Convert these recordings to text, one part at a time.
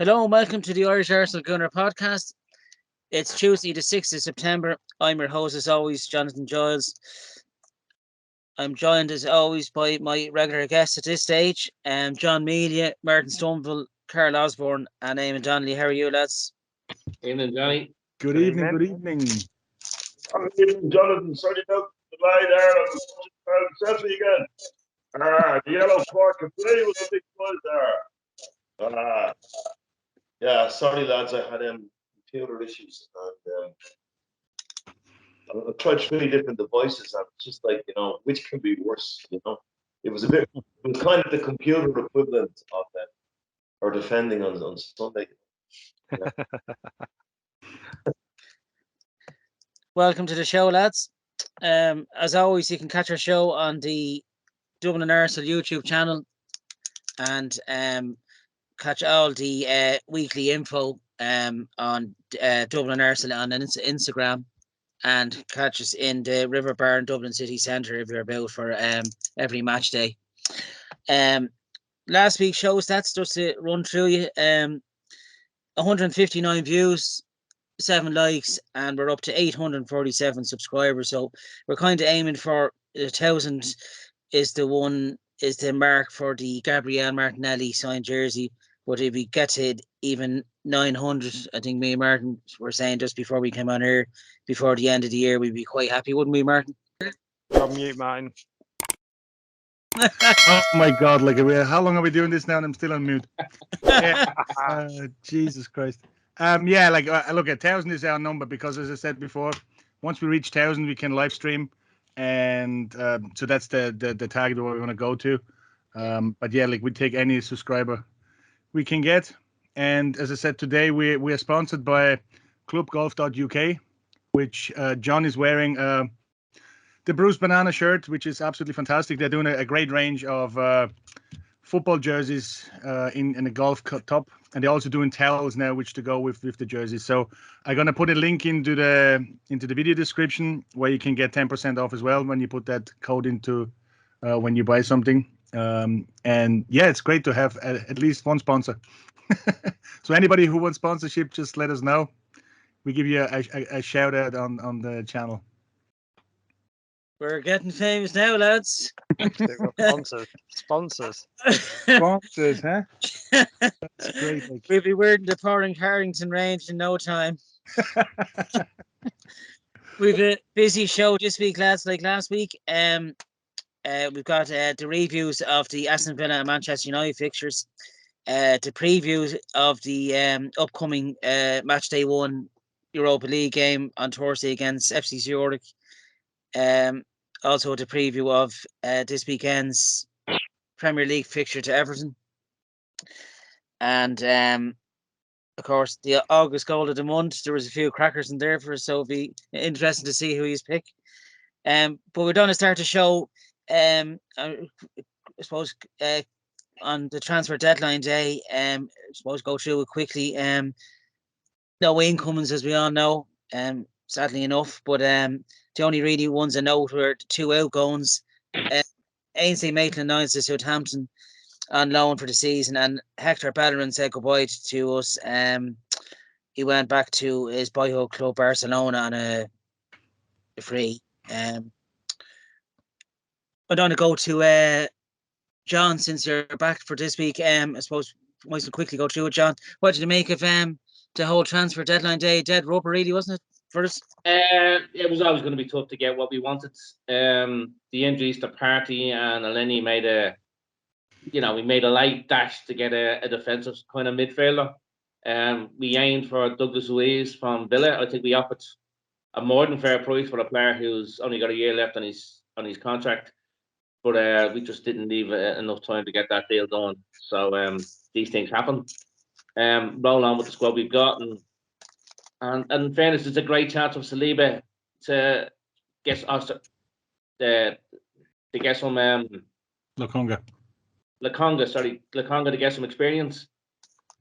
Hello and welcome to the Irish Arsenal Gunner podcast. It's Tuesday, the 6th of September. I'm your host, as always, Jonathan Giles. I'm joined, as always, by my regular guests at this stage, John Melia, Martin Stoneville, Carl Osborne, and Eamon Donnelly. How are you, lads? Evening, Johnny. Good evening. Good evening. Good evening, Jonathan. Sorry about the lie there. I was selfie again. The yellow cork of play was a big buzz there. Yeah, sorry lads, I had computer issues and I tried 3 different devices and it's just like, which can be worse, It was kind of the computer equivalent of or defending on Sunday. Yeah. Welcome to the show, lads. As always, you can catch our show on the Dublin Arsenal YouTube channel and catch all the weekly info on Dublin Arsenal on Instagram, and catch us in the River Bar in Dublin City Centre if you're about for every match day. Last week's show stats, just to run through you, 159 views, 7 likes, and we're up to 847 subscribers. So we're kind of aiming for 1,000 is the mark for the Gabriel Martinelli signed jersey. But if we get to even 900, I think me and Martin were saying just before we came on here, before the end of the year, we'd be quite happy, wouldn't we, Martin? You're on mute, Martin. Oh my God! How long are we doing this now? And I'm still on mute. Jesus Christ. Look, 1,000 is our number because, as I said before, once we reach 1,000, we can live stream, and so that's the target where we want to go to. But yeah, we take any subscriber we can get. And as I said, today we are sponsored by clubgolf.uk, which John is wearing the Bruce Banana shirt, which is absolutely fantastic. They're doing a great range of football jerseys in a golf top, and they're also doing towels now, which to go with the jerseys. So I'm gonna put a link into the video description where you can get 10% off as well when you put that code into when you buy something. And yeah, it's great to have at least one sponsor. So anybody who wants sponsorship, just let us know. We give you a shout out on the channel. We're getting famous now, lads. Sponsors, Huh? That's great. We'll be wearing the pouring Harrington range in no time. We've a busy show this week, lads. Like last week, we've got the reviews of the Aston Villa and Manchester United fixtures, the previews of the upcoming match day 1 Europa League game on Thursday against FC Zurich. Also the preview of this weekend's Premier League fixture to Everton. And of course, the August goal of the month. There was a few crackers in there for us, so it'll be interesting to see who he's pick. But we're going to start the show, I suppose, on the transfer deadline day. I suppose go through it quickly. No incomings, as we all know, sadly enough. But the only really ones I note were the 2 outgoings. Ainsley Maitland-Niles to Southampton on loan for the season, and Hector Bellerin said goodbye to us. He went back to his boyhood club Barcelona on a free. I'm going to go to John, since you're back for this week. I suppose we might quickly go through it, John. What did you make of the whole transfer deadline day? Dead rubber, really, wasn't it, for us? It was always going to be tough to get what we wanted. The injuries to Partey and Elneny made a light dash to get a defensive kind of midfielder. We aimed for Douglas Luiz from Villa. I think we offered a more than fair price for a player who's only got a year left on his contract, but we just didn't leave enough time to get that deal done. So these things happen. Roll on with the squad we've got, and in fairness, it's a great chance for Saliba to get us to get some Lokonga to get some experience.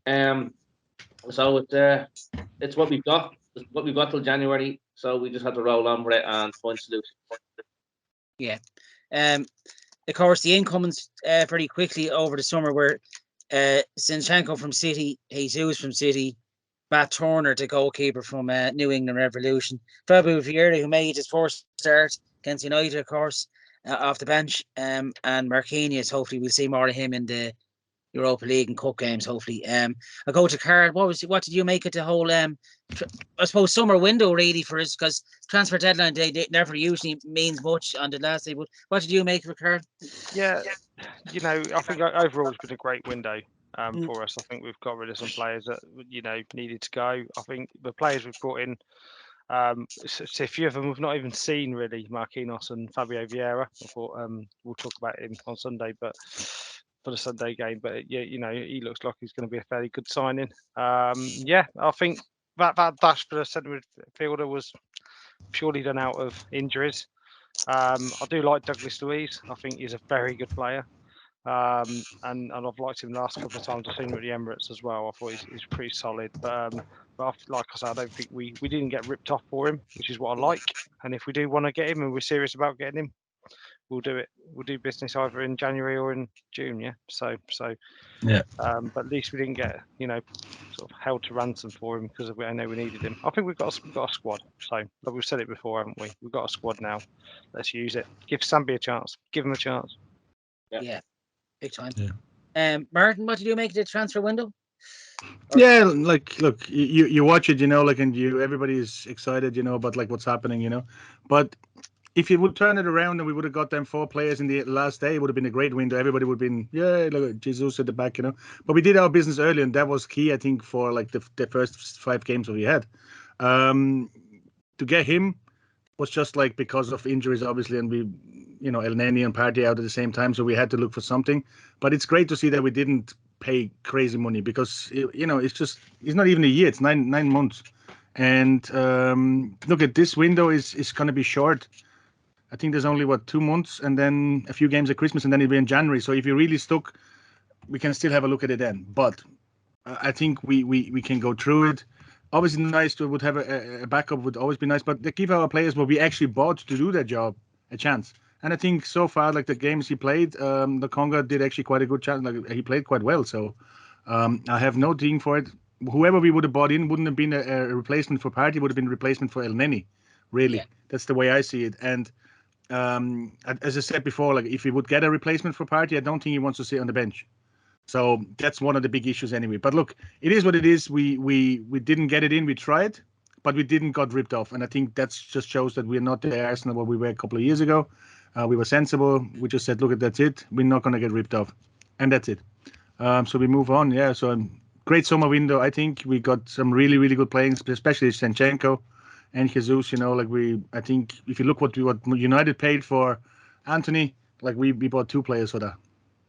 So it's what we've got. It's what we've got till January. So we just have to roll on with it and find solutions. Yeah. Of course, the incomings very quickly over the summer were Zinchenko from City, Jesus from City, Matt Turner, the goalkeeper from New England Revolution, Fabio Vieira, who made his first start against United, of course, off the bench, and Marquinhos. Hopefully, we'll see more of him in the Europa League and Cup games. Hopefully, I go to Carl. What did you make of the whole I suppose summer window really for us, because transfer deadline day never usually means much on the last day. But what did you make of it, Carl? Yeah, I think overall it's been a great window for us. I think we've got rid of some players that needed to go. I think the players we've brought in, so a few of them we've not even seen really, Marquinhos and Fabio Vieira. I thought we'll talk about him on Sunday, but for the Sunday game. But yeah, he looks like he's going to be a fairly good signing. I think that dash for the centre midfielder was purely done out of injuries. I do like Douglas Luiz. I think he's a very good player. And I've liked him the last couple of times I've seen him at the Emirates as well. I thought he's pretty solid. But like I said, I don't think we didn't get ripped off for him, which is what I like. And if we do want to get him and we're serious about getting him, we'll do it. We'll do business either in January or in June. Yeah. So Yeah. But at least we didn't get sort of held to ransom for him because I know we needed him. I think we've got a squad. So but we've said it before, haven't we? We've got a squad now. Let's use it. Give Sambi a chance. Give him a chance. Yeah, big time. Yeah. Martin, what did you make of the transfer window? Yeah, like look, you watch it, and everybody's excited, about like what's happening, but if you would turn it around and we would have got them 4 players in the last day, it would have been a great window. Everybody would have been, look at Jesus at the back, but we did our business early, and that was key, I think, for like the first 5 games that we had. To get him was just like because of injuries, obviously, and we, El Neni and Partey out at the same time, so we had to look for something. But it's great to see that we didn't pay crazy money, because it's not even a year, it's nine months. And look at this window is going to be short. I think there's only 2 months, and then a few games at Christmas, and then it'll be in January. So if you're really stuck, we can still have a look at it then. But I think we can go through it. Obviously, nice to would have a backup would always be nice, but they give our players what we actually bought to do their job a chance. And I think so far, like the games he played, the Conga did actually quite a good chance. Like he played quite well. So I have no thing for it. Whoever we would have bought in wouldn't have been a replacement for Partey, would have been a replacement for El Neni. Really, that's the way I see it. And as I said before, like if we would get a replacement for Partey, I don't think he wants to sit on the bench. So that's one of the big issues anyway. But look, it is what it is. We didn't get it in. We tried, but we didn't got ripped off. And I think that just shows that we're not the Arsenal what we were a couple of years ago. We were sensible. We just said, look, that's it. We're not going to get ripped off. And that's it. So we move on. Yeah. So great summer window. I think we got some really, really good players, especially Zinchenko and Jesus. I think if you look what United paid for Anthony, like we bought 2 players for that,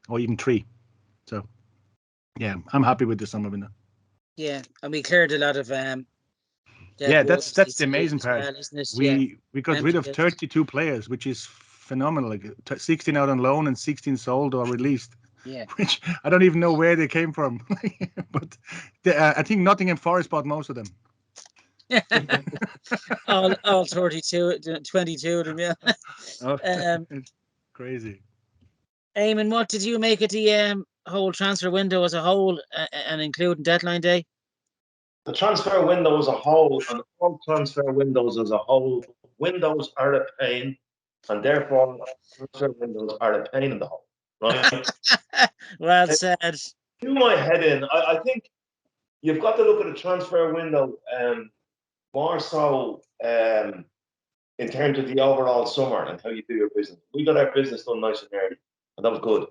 or even 3. So, yeah, I'm happy with the summer window. Yeah, and we cleared a lot of that's the amazing part. well, isn't it? We got rid of 32 players, which is phenomenal. Like 16 out on loan and 16 sold or released. Yeah, which I don't even know where they came from. But I think Nottingham Forest bought most of them. all 32, 22 of them. Yeah. It's crazy. Eamon, what did you make of the whole transfer window as a whole, and including deadline day? The transfer window as a whole, and all transfer windows as a whole, windows are a pain, and therefore transfer windows are a pain in the hole, right? Well said. Do my head in. I think you've got to look at a transfer window more so in terms of the overall summer and how you do your business. We got our business done nice and early, and that was good.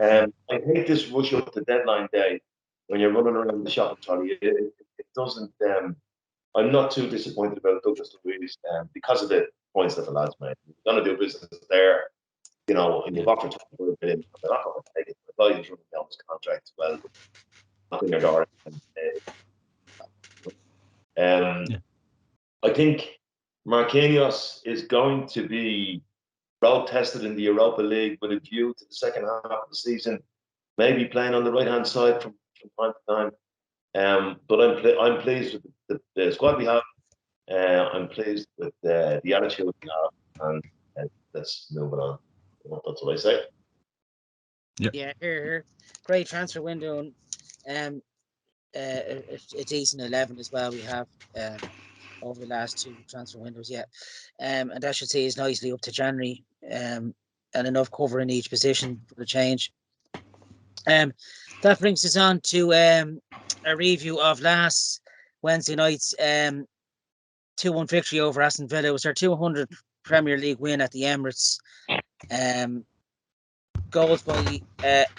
I hate this rush up to deadline day when you're running around the shopping trolley. It doesn't. I'm not too disappointed about Douglas Luiz because of the points that the lads made. You're going to do business there, and you've offered $24 million. They're not going to take it. The guy who's running down his contract, well, knocking your door. I think Marquinhos is going to be road tested in the Europa League with a view to the second half of the season, maybe playing on the right hand side from time to time. But I'm pleased with the squad we have. I'm pleased with the attitude we have, and let's move on. That's what I say. Yeah, here. Great transfer window. And a decent 11 as well we have over the last 2 transfer windows, yeah. And that should see us nicely up to January, and enough cover in each position for the change. That brings us on to a review of last Wednesday night's 2-1 victory over Aston Villa. It was their 200th Premier League win at the Emirates. Goals by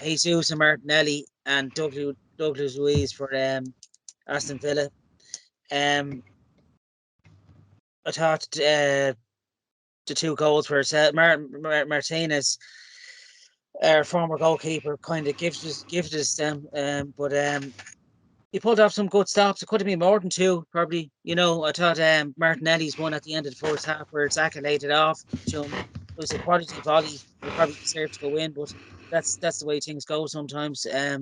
Jesus and Martinelli and Douglas Luiz for Aston Villa. I thought the 2 goals were Martinez, our former goalkeeper, kind of gifted us them, but he pulled off some good stops. It could have been more than 2, probably. You know, I thought Martinelli's one at the end of the first half where Xhaka laid it off to him. It was a quality volley. He probably deserved to go in, but that's the way things go sometimes. I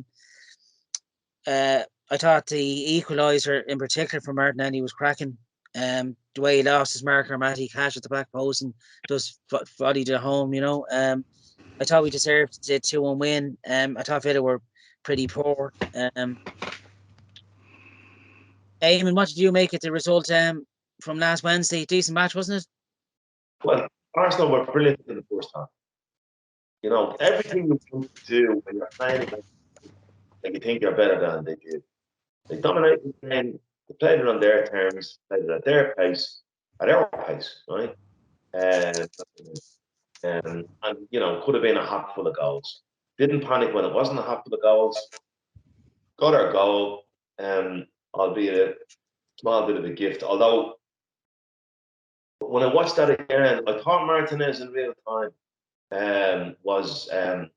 thought the equaliser in particular for Martinelli was cracking. The way he lost his marker, Matty Cash at the back post and just volleyed it home. You know, I thought we deserved the 2-1 win. I thought Villa were pretty poor. Eamon, what did you make of the result from last Wednesday? Decent match, wasn't it? Well, Arsenal were brilliant in the first half. You know, everything you want to do when you're playing against like you think you're better than they did. They dominated the game. They played it on their terms, played it at their pace, at our pace, right? And you know, could have been a hat full of goals. Didn't panic when it wasn't a hat full of goals. Got our goal, albeit a small bit of a gift. Although when I watched that again, I thought Martinez in real time was at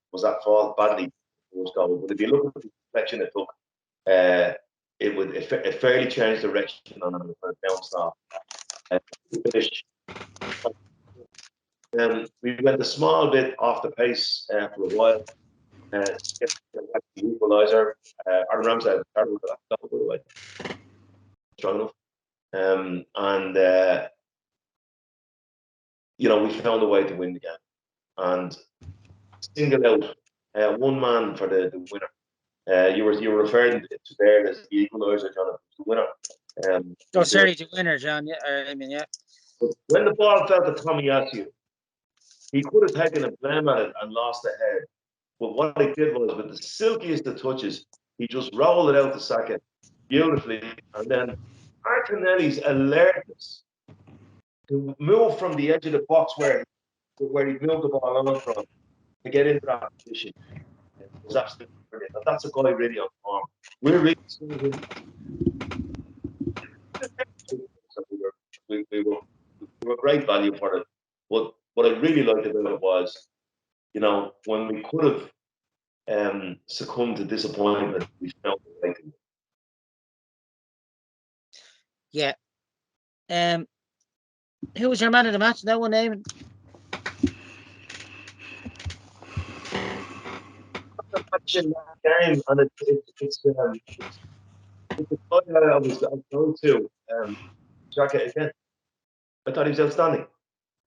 fault badly was goal. But if you look at the deflection it took, it fairly changed direction on him for a bounce off. We went a small bit off the pace for a while. The equaliser. Aaron Ramsey started with that goal, by the way. Strong enough. You know, we found a way to win the game. And single out one man for the winner. You were referring to there as the equaliser, Jonathan, the winner. Sorry, the winner, John. Yeah, I mean, yeah. But when the ball fell to Tomiyasu, he could have taken a blame at it and lost the head. But what he did was, with the silkiest of touches, he just rolled it out to Saka beautifully. And then Martinelli's alertness to move from the edge of the box where he moved the ball on from to get into that position was absolutely brilliant. And that's a guy really on form. We're really seeing him. We were great value for it. But what I really liked about it was, you know, when we could have succumbed to disappointment, we felt the right thing. Yeah. Who was your man of the match? No one name. In that game, and it's the guy that I was going to Xhaka again. I thought he was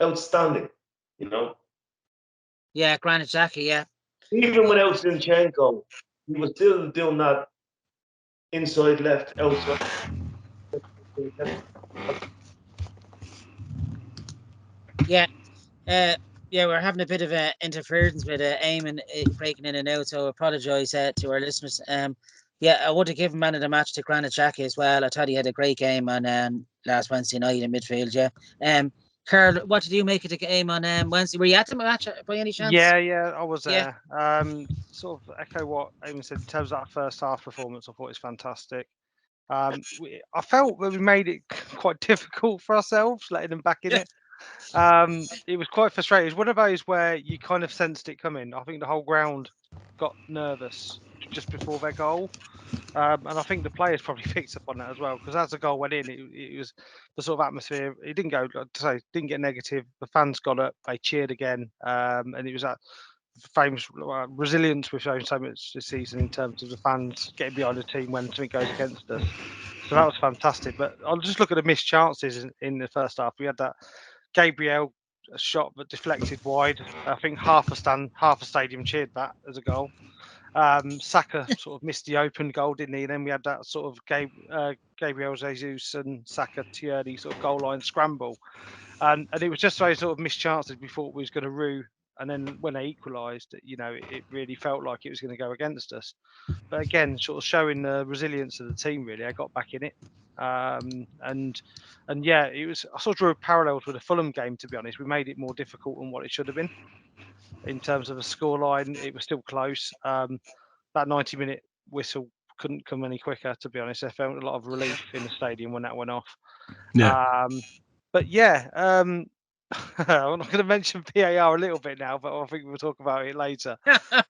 outstanding. You know. Yeah, Granit Xhaka. Yeah. Even without Zinchenko, he was still doing that inside left, outside. Yeah. Yeah, we're having a bit of interference with Eamon breaking in and out, so I apologise to our listeners. Yeah, I would have given man of the match to Granit Xhaka as well. I thought he had a great game on last Wednesday night in midfield. Yeah. Carl, what did you make of the game on Wednesday? Were you at the match by any chance? Yeah, I was Yeah. there. Sort of echo what Eamon said in terms of that first half performance. I thought it was fantastic. I felt that we made it quite difficult for ourselves, letting them back in it. It was quite frustrating. It was one of those where you kind of sensed it coming. I think the whole ground got nervous just before their goal. And I think the players probably picked up on that as well, because as the goal went in, it was the sort of atmosphere. It didn't go, didn't get negative. The fans got up, they cheered again, and it was that famous resilience we've shown so much this season in terms of the fans getting behind the team when something goes against us. So that was fantastic. But I'll just look at the missed chances in the first half. We had that Gabriel shot that deflected wide. I think half a stadium cheered that as a goal. Saka sort of missed the open goal, didn't he? Then we had that sort of Gabriel Jesus and Saka Tierney sort of goal line scramble, and it was just those sort of missed chances we thought we was going to rue. And then when they equalised, it really felt like it was going to go against us. But again, sort of showing the resilience of the team. Really, I got back in it, and yeah, it was. I sort of drew parallels with the Fulham game. To be honest, we made it more difficult than what it should have been. In terms of a scoreline, it was still close. That 90-minute whistle couldn't come any quicker, to be honest. I felt a lot of relief in the stadium when that went off. Yeah. But yeah, I'm not going to mention VAR a little bit now, but I think we'll talk about it later.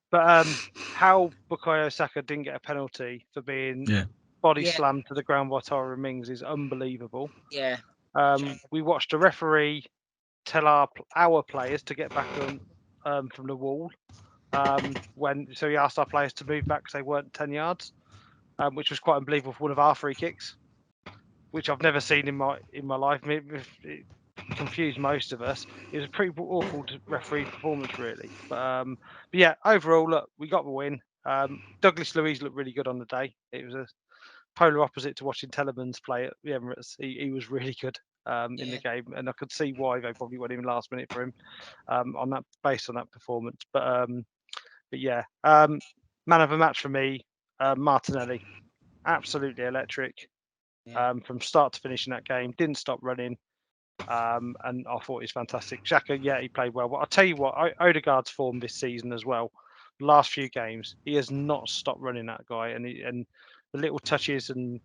But how Bukayo Saka didn't get a penalty for being body slammed to the ground by Tyrone Mings is unbelievable. Yeah. We watched a referee tell our players to get back on from the wall. So he asked our players to move back because they weren't 10 yards, which was quite unbelievable for one of our free kicks, which I've never seen in my life. It confused most of us. It was a pretty awful referee performance, really. But yeah, overall, look, we got the win. Douglas Luiz looked really good on the day. It was a polar opposite to watching Telemans play at the Emirates. He was really good in the game, and I could see why they probably went in last minute for him based on that performance. But yeah, man of the match for me, Martinelli, absolutely electric from start to finish in that game. Didn't stop running, and I thought he was fantastic. Xhaka, yeah, he played well. But I'll tell you what, Odegaard's form this season as well. The last few games, he has not stopped running, that guy, and the little touches and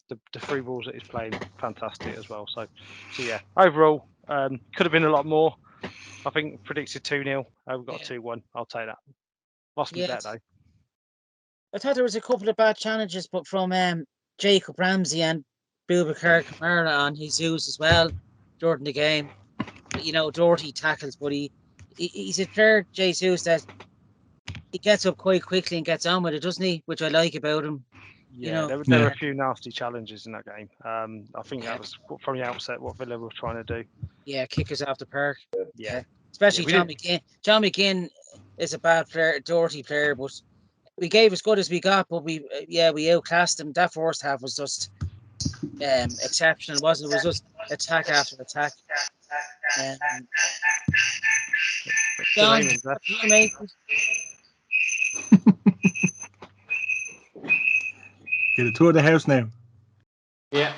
the free balls that he's playing, fantastic as well. So yeah, overall, could have been a lot more. I think predicted 2-0. We got 2-1. I'll take that. Lost me bet though. I thought there was a couple of bad challenges, but from Jacob Ramsey and Boubacar Kamara on Jesus as well during the game. Doherty tackles, but he's a player, Jesus, that he gets up quite quickly and gets on with it, doesn't he? Which I like about him. Yeah, there were a few nasty challenges in that game. I think that was from the outset what Villa were trying to do. Yeah, kickers off the park. Yeah. Especially John McGinn. John McGinn is a bad player, Doherty player, but we gave as good as we got, but we outclassed them. That first half was just exceptional, wasn't it? It was just attack after attack. John, mate. Get a tour of the house now. Yeah.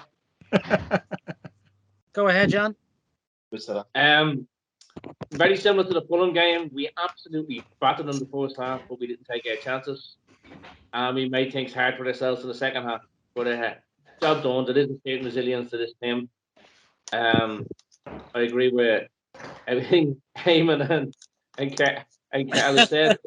Go ahead, John. Very similar to the Fulham game. We absolutely battered them the first half, but we didn't take our chances. We made things hard for ourselves in the second half. But job done. There is a certain resilience to this team. I agree with everything Eamon and Carla said.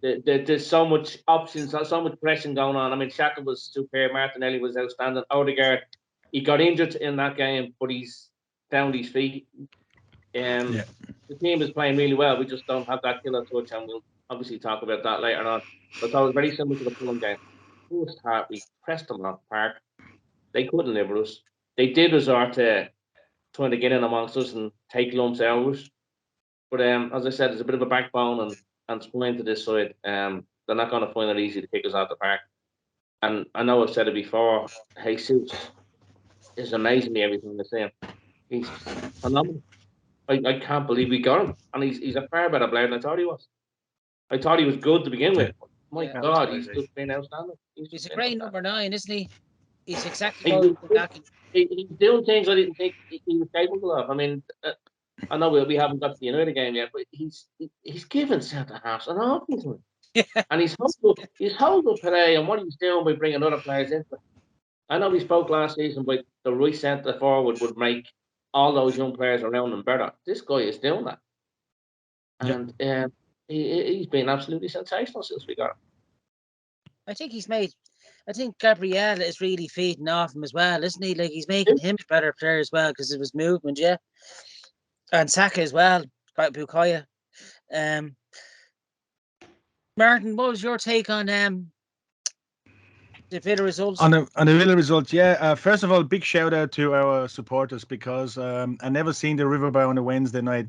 There's so much options, so much pressing going on. I mean, Xhaka was superb. Martinelli was outstanding. Odegaard, he got injured in that game, but he's found his feet. The team is playing really well. We just don't have that killer touch, and we'll obviously talk about that later on. But that was very similar to the Fulham game. First half, we pressed them off the park. They couldn't live with us. They did resort to trying to get in amongst us and take lumps out of us. But as I said, there's a bit of a backbone and spine to this side. They're not going to find it easy to kick us out the park. And I know I've said it before, Jesus is amazingly everything the same. He's phenomenal. I can't believe we got him. And he's a far better player than I thought he was. I thought he was good to begin with. My God, he's just been outstanding. He's a great number 9, isn't he? He's exactly he's doing things I didn't think he was capable of. I mean, I know we haven't got to the United game yet, but he's given centre halves an awful time. And he's held up today, and what he's doing by bringing other players into it. I know we spoke last season, but the right centre forward would make all those young players around him better. This guy is doing that. And he's been absolutely sensational since we got him. I think Gabriel is really feeding off him as well, isn't he? Like, he's making him a better player as well because of his movement, and Saka as well, quite Bukayo. Martin, what was your take on the Villa results. On the Villa results, yeah. First of all, big shout out to our supporters because I never seen the Riverbar on a Wednesday night,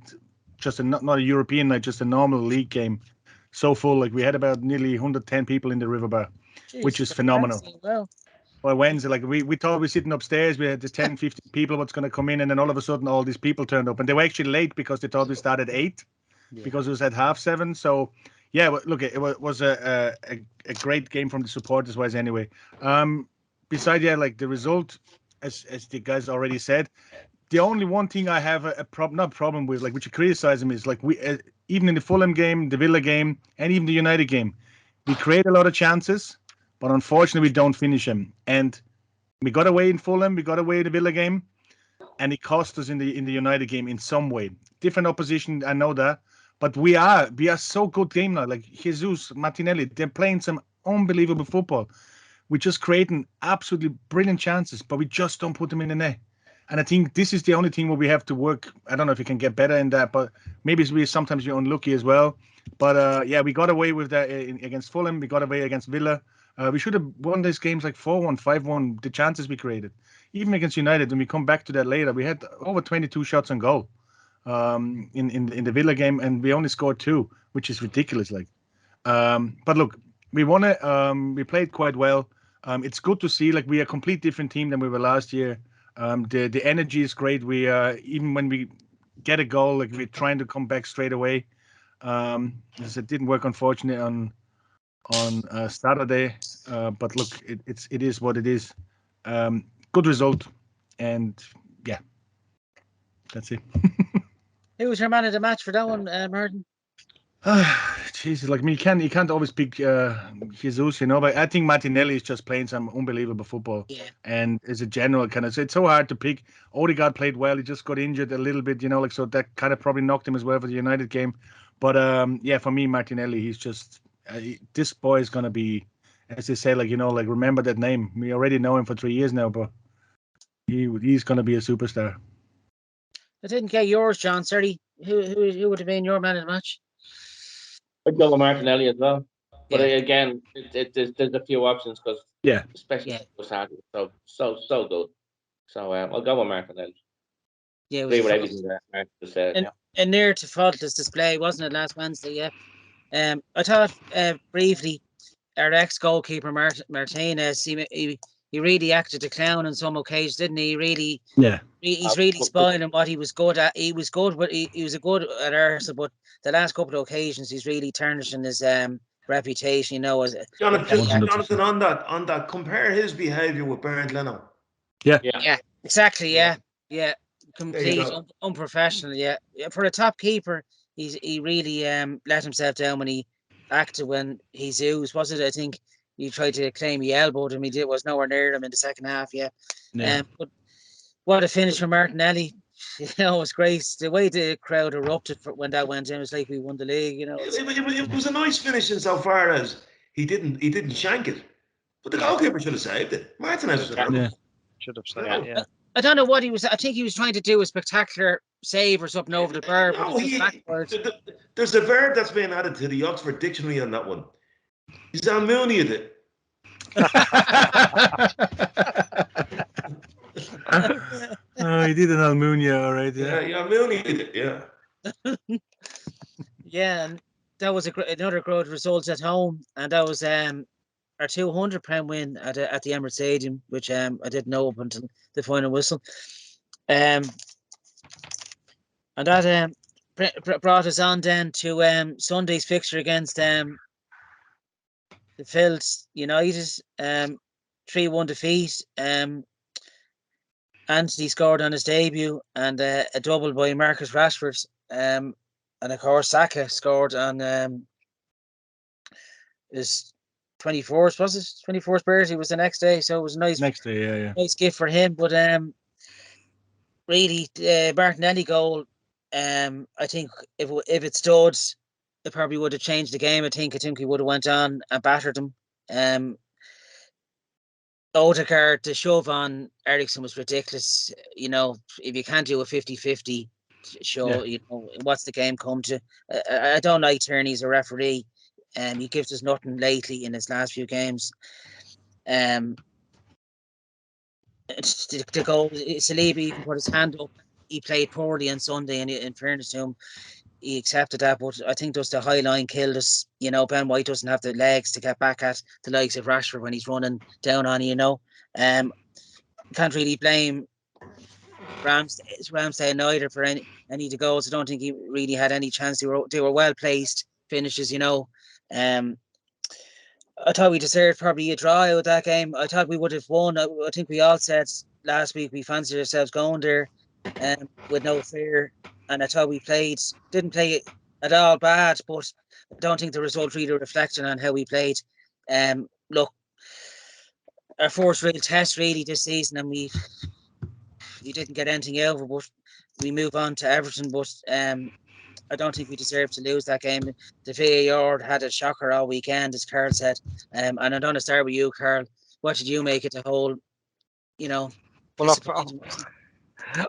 just not a European night, just a normal league game, so full. Like we had about nearly 110 people in the Riverbar, which is phenomenal. Well, Wednesday, like we thought we were sitting upstairs, we had the 10, 15 people what's going to come in, and then all of a sudden all these people turned up, and they were actually late because they thought we started at 8 because it was at 6:30. So yeah, look, it was a great game from the supporters wise anyway. Besides, yeah, like the result, as the guys already said, the only one thing I have a problem with, like which you criticize him, is like we even in the Fulham game, the Villa game, and even the United game, we create a lot of chances, but unfortunately we don't finish them. And we got away in Fulham, we got away in the Villa game, and it cost us in the United game in some way. Different opposition, I know that, but we are so good game now. Like Jesus, Martinelli, they're playing some unbelievable football. We're just creating absolutely brilliant chances, but we just don't put them in the net. And I think this is the only thing where we have to work. I don't know if you can get better in that, but maybe sometimes you're unlucky as well. But yeah, we got away with that against Fulham. We got away against Villa. We should have won these games like 4-1, 5-1, the chances we created. Even against United, when we come back to that later, we had over 22 shots on goal in the Villa game, and we only scored 2, which is ridiculous. Like, but look, we won it. We played quite well. It's good to see, like, we are a complete different team than we were last year. The energy is great. We even when we get a goal, like, we're trying to come back straight away. It didn't work, unfortunately, on Saturday. But look, it is what it is. Good result, and yeah, that's it. Who was your man of the match for that one, Martin? Jesus, like, I mean, you can't always pick Jesus, you know. But I think Martinelli is just playing some unbelievable football. Yeah. And as a general kind of, it's so hard to pick. Odegaard played well. He just got injured a little bit, you know, like, so that kind of probably knocked him as well for the United game. But yeah, for me, Martinelli, he's just this boy is gonna be, as they say, like, you know, like, remember that name. We already know him for 3 years now, but he's gonna be a superstar. I didn't get yours, John. Sorry. Who would have been your man of the match? I'd go with Martinelli as well. But Yeah. again, there's a few options because especially Saturday, so good. So I'll go with Martinelli. Yeah, it Agree was with everything that Mark just said. a near to faultless display, wasn't it, last Wednesday? Yeah. I thought briefly our ex-goalkeeper Martinez, he really acted a clown on some occasions, didn't he? Really, he's really spoiling what he was good at. He was good, but he was a good at Arsenal. But the last couple of occasions, he's really tarnishing his reputation. You know, as Jonathan, on that, compare his behaviour with Bernd Leno. Yeah, exactly. Yeah. Complete unprofessional. Yeah, for a top keeper, he really let himself down when he acted when Jesus was it. I think he tried to claim he elbowed him. He was nowhere near him in the second half. Yeah. But what a finish from Martinelli. You know, it was great. The way the crowd erupted when that went in, it was like we won the league. You know, it was a nice finish insofar as he didn't shank it, but the goalkeeper should have saved it. Martinez should have saved it. Yeah. I don't know what he was. I think he was trying to do a spectacular save or something over the bar. No, there's a verb that's been added to the Oxford Dictionary on that one. He's Almunia'd it. Oh, he did an Almunia, all right. Yeah, Almunia'd it. Yeah. Yeah, and that was another good result at home, and that was our £200 win at the Emirates Stadium, which I didn't know up until the final whistle. And that brought us on then to Sunday's fixture against the Phils United, 3-1 defeat. Anthony scored on his debut, and a double by Marcus Rashford. And of course, Saka scored on his 24th, was it? 24th birthday was the next day, so it was a nice next day, yeah. Nice gift for him. But really, Martinelli goal, I think if it stood, it probably would have changed the game. I think he would have went on and battered him. Odegaard, the shove on Eriksen was ridiculous. You know, if you can't do a 50-50 show, you know, what's the game come to? I don't like Tierney as a referee. He gives us nothing lately in his last few games. To go, Saliba even put his hand up. He played poorly on Sunday, and in fairness to him, he accepted that. But I think just the high line killed us. Ben White doesn't have the legs to get back at the likes of Rashford when he's running down on you. Can't really blame Ramsdale neither for any of the goals. I don't think he really had any chance. They were well placed finishes. I thought we deserved probably a draw out of that game. I thought we would have won. I think we all said last week we fancied ourselves going there with no fear. And I thought we didn't play at all bad, but I don't think the result really reflected on how we played. Look, our first real test really this season, and we didn't get anything out of it, but we move on to Everton. But I don't think we deserved to lose that game. The VAR had a shocker all weekend, as Carl said. And I'm going to start with you, Carl. What did you make it the whole, Well,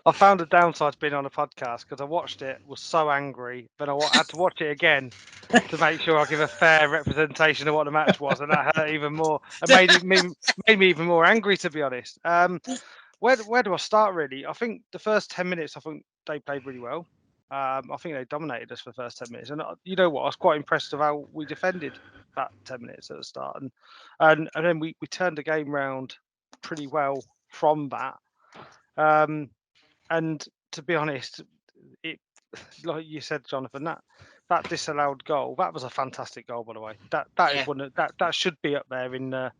I found a downside to being on a podcast because I watched it, was so angry, but I had to watch it again to make sure I give a fair representation of what the match was, and that hurt even more. It made me even more angry, to be honest. Where do I start, really? I think the first 10 minutes, I think they played really well. I think they dominated us for the first 10 minutes. And you know what? I was quite impressed with how we defended that 10 minutes at the start. And then we turned the game round pretty well from that. And to be honest, it, like you said, Jonathan, that disallowed goal, that was a fantastic goal, by the way. That is one that should be up there in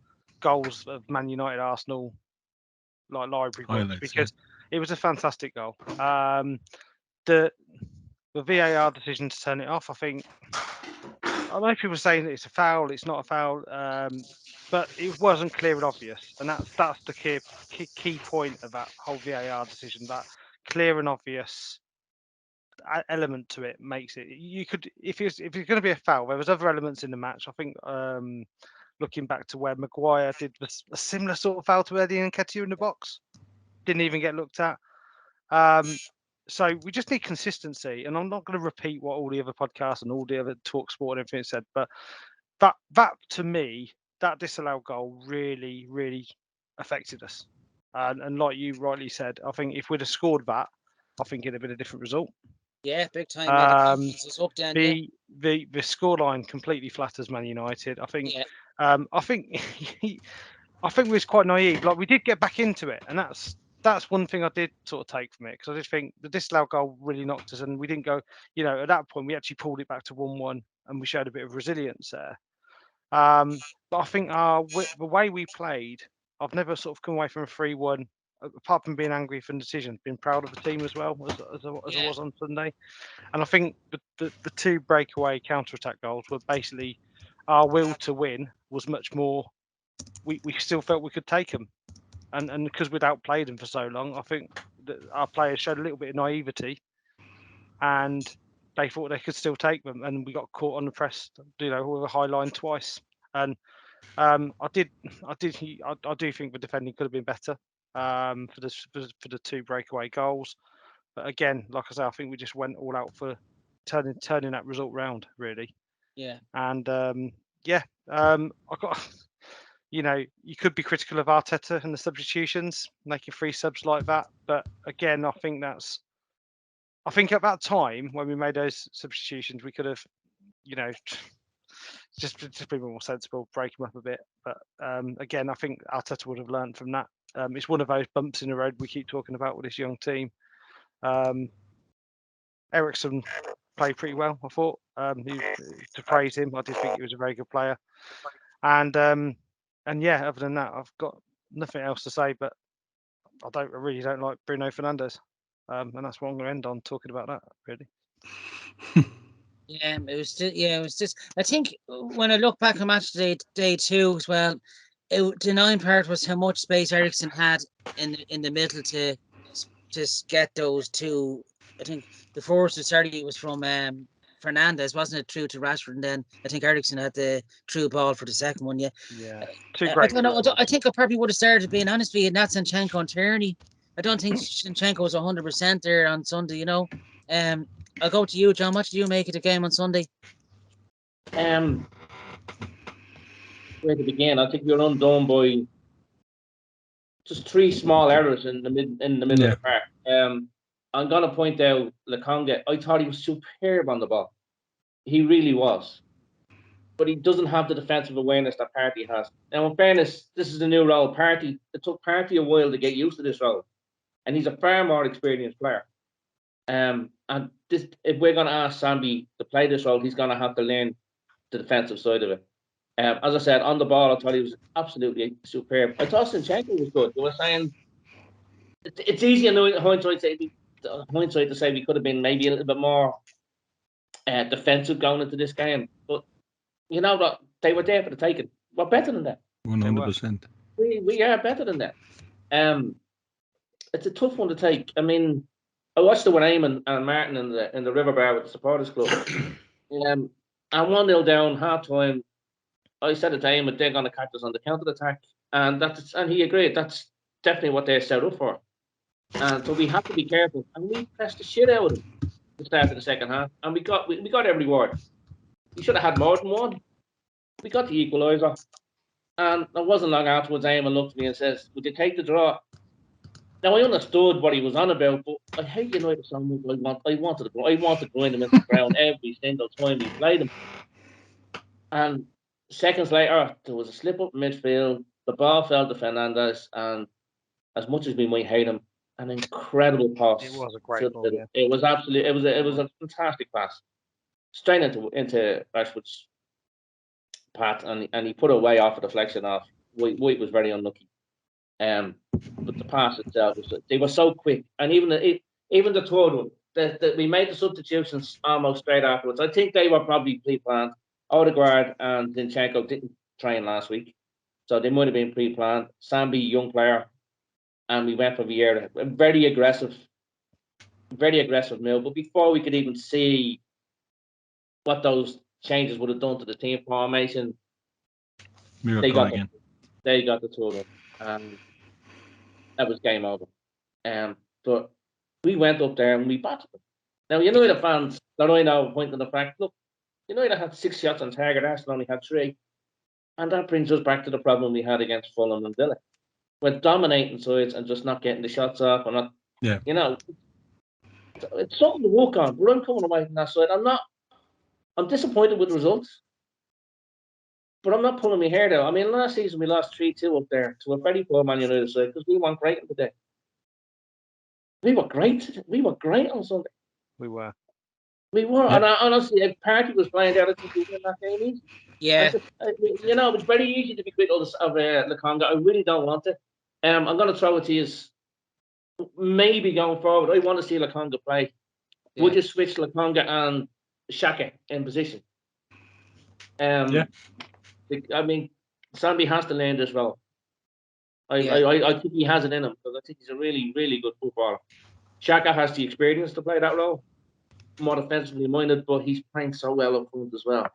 goals of Man United, Arsenal, like library books, because it was a fantastic goal. The VAR decision to turn it off, I know people are saying that it's a foul, it's not a foul, but it wasn't clear and obvious, and that's the key point of that whole VAR decision. That clear and obvious element to it makes it. You could, if it's going to be a foul, there was other elements in the match. I think looking back to where Maguire did a similar sort of foul to Eddie and Nketiah in the box, didn't even get looked at. So we just need consistency, and I'm not going to repeat what all the other podcasts and all the other Talk Sport and everything said, but that to me, that disallowed goal really, really affected us. And like you rightly said, I think if we'd have scored that, I think it'd have been a different result. Yeah, big time. The scoreline completely flatters Man United. I think. Yeah. I think we was quite naive. Like, we did get back into it, and that's one thing I did sort of take from it, because I just think the disallowed goal really knocked us, and we didn't go. At that point we actually pulled it back to 1-1, and we showed a bit of resilience there. But I think the way we played, I've never sort of come away from a 3-1, apart from being angry for the decision, been proud of the team as well as I was on Sunday. And I think the two breakaway counter-attack goals were basically our will to win was much more. We still felt we could take them, and because we'd outplayed them for so long, I think that our players showed a little bit of naivety, and they thought they could still take them, and we got caught on the press, with a high line twice. And I do think the defending could have been better for the two breakaway goals. But again, like I say, I think we just went all out for turning that result round, really. Yeah. And I got. You could be critical of Arteta and the substitutions, making 3 subs like that. But again, I think at that time when we made those substitutions, we could have, just be more sensible, break them up a bit. But again, I think Arteta would have learned from that. It's one of those bumps in the road we keep talking about with this young team. Eriksen played pretty well, I thought. To praise him, I did think he was a very good player. And yeah, other than that, I've got nothing else to say. But I really don't like Bruno Fernandes, and that's what I'm going to end on, talking about that, really. Yeah, it was just. I think when I look back on match day 2 as well, the annoying part was how much space Eriksen had in the middle to just get those two. I think the first it was from Fernandes, wasn't it, through to Rashford, and then I think Eriksen had the true ball for the second one. Yeah, I don't know. I think I probably would have started, being honest with you, not Zinchenko and Tierney. I don't think Zinchenko was 100% there on Sunday. I'll go to you, John. What did you make of the game on Sunday? where to begin. I think we were undone by just 3 small errors in the middle of the park. I'm going to point out Lokonga. I thought he was superb on the ball. He really was. But he doesn't have the defensive awareness that Partey has. Now, in fairness, this is a new role. It took Partey a while to get used to this role. And he's a far more experienced player. And this, if we're going to ask Sambi to play this role, he's going to have to learn the defensive side of it. As I said, on the ball, I thought he was absolutely superb. I thought Zinchenko was good. They were saying it's easy in hindsight to say we could have been maybe a little bit more defensive going into this game. But you know what? They were there for the taking. We're better than that. 100%. We are better than that. It's a tough one to take. I mean, I watched it with Eamon and Martin in the River Bar with the supporters club. And 1-0 down, half time. I said to Eamon, they're going to catch us on the counter attack, and he agreed. That's definitely what they're set up for. And so we have to be careful. And we pressed the shit out of them at the start of the second half, and we got every word. We should have had more than one. We got the equaliser, and it wasn't long afterwards. Eamon looked at me and says, "Would you take the draw?" Now I understood what he was on about, but I hate United so much. I wanted to grind them into the ground every single time we played them. And seconds later, there was a slip up in midfield. The ball fell to Fernandes, and as much as we might hate him, an incredible pass. It was a great ball. Yeah. It was absolutely. It was a fantastic pass, straight into Rashford's path, and he put it way off a deflection off. White was very unlucky. But the pass itself they were so quick, and even the third one, we made the substitutions almost straight afterwards. I think they were probably pre-planned. Odegaard and Zinchenko didn't train last week, so they might have been pre-planned. Sambi, young player, and we went for Vieira. Very aggressive move. But before we could even see what those changes would have done to the team formation, they got the two of them, and that was game over. But we went up there and we battered them. Now, United fans that I know pointing the fact, look, United had 6 shots on target, Arsenal only had 3. And that brings us back to the problem we had against Fulham and Villa. We're dominating sides and just not getting the shots off. We're not, it's something to work on. But I'm coming away from that side. I'm disappointed with the results. But I'm not pulling my hair down. I mean, last season we lost 3-2 up there to a very poor Man United side because we weren't great today. We were great. We were great on Sunday. We were. Yep. And honestly, if Partey was playing there, I think we'd win that game easy. Yeah. It's very easy to be critical of Lokonga. I really don't want it. I'm going to throw it to you. Maybe going forward, I want to see Lokonga play. Yeah. Would you switch Lokonga and Xhaka in position? I mean, Sambi has to learn this role. I think he has it in him because I think he's a really, really good footballer. Xhaka has the experience to play that role, more defensively minded, but he's playing so well up front as well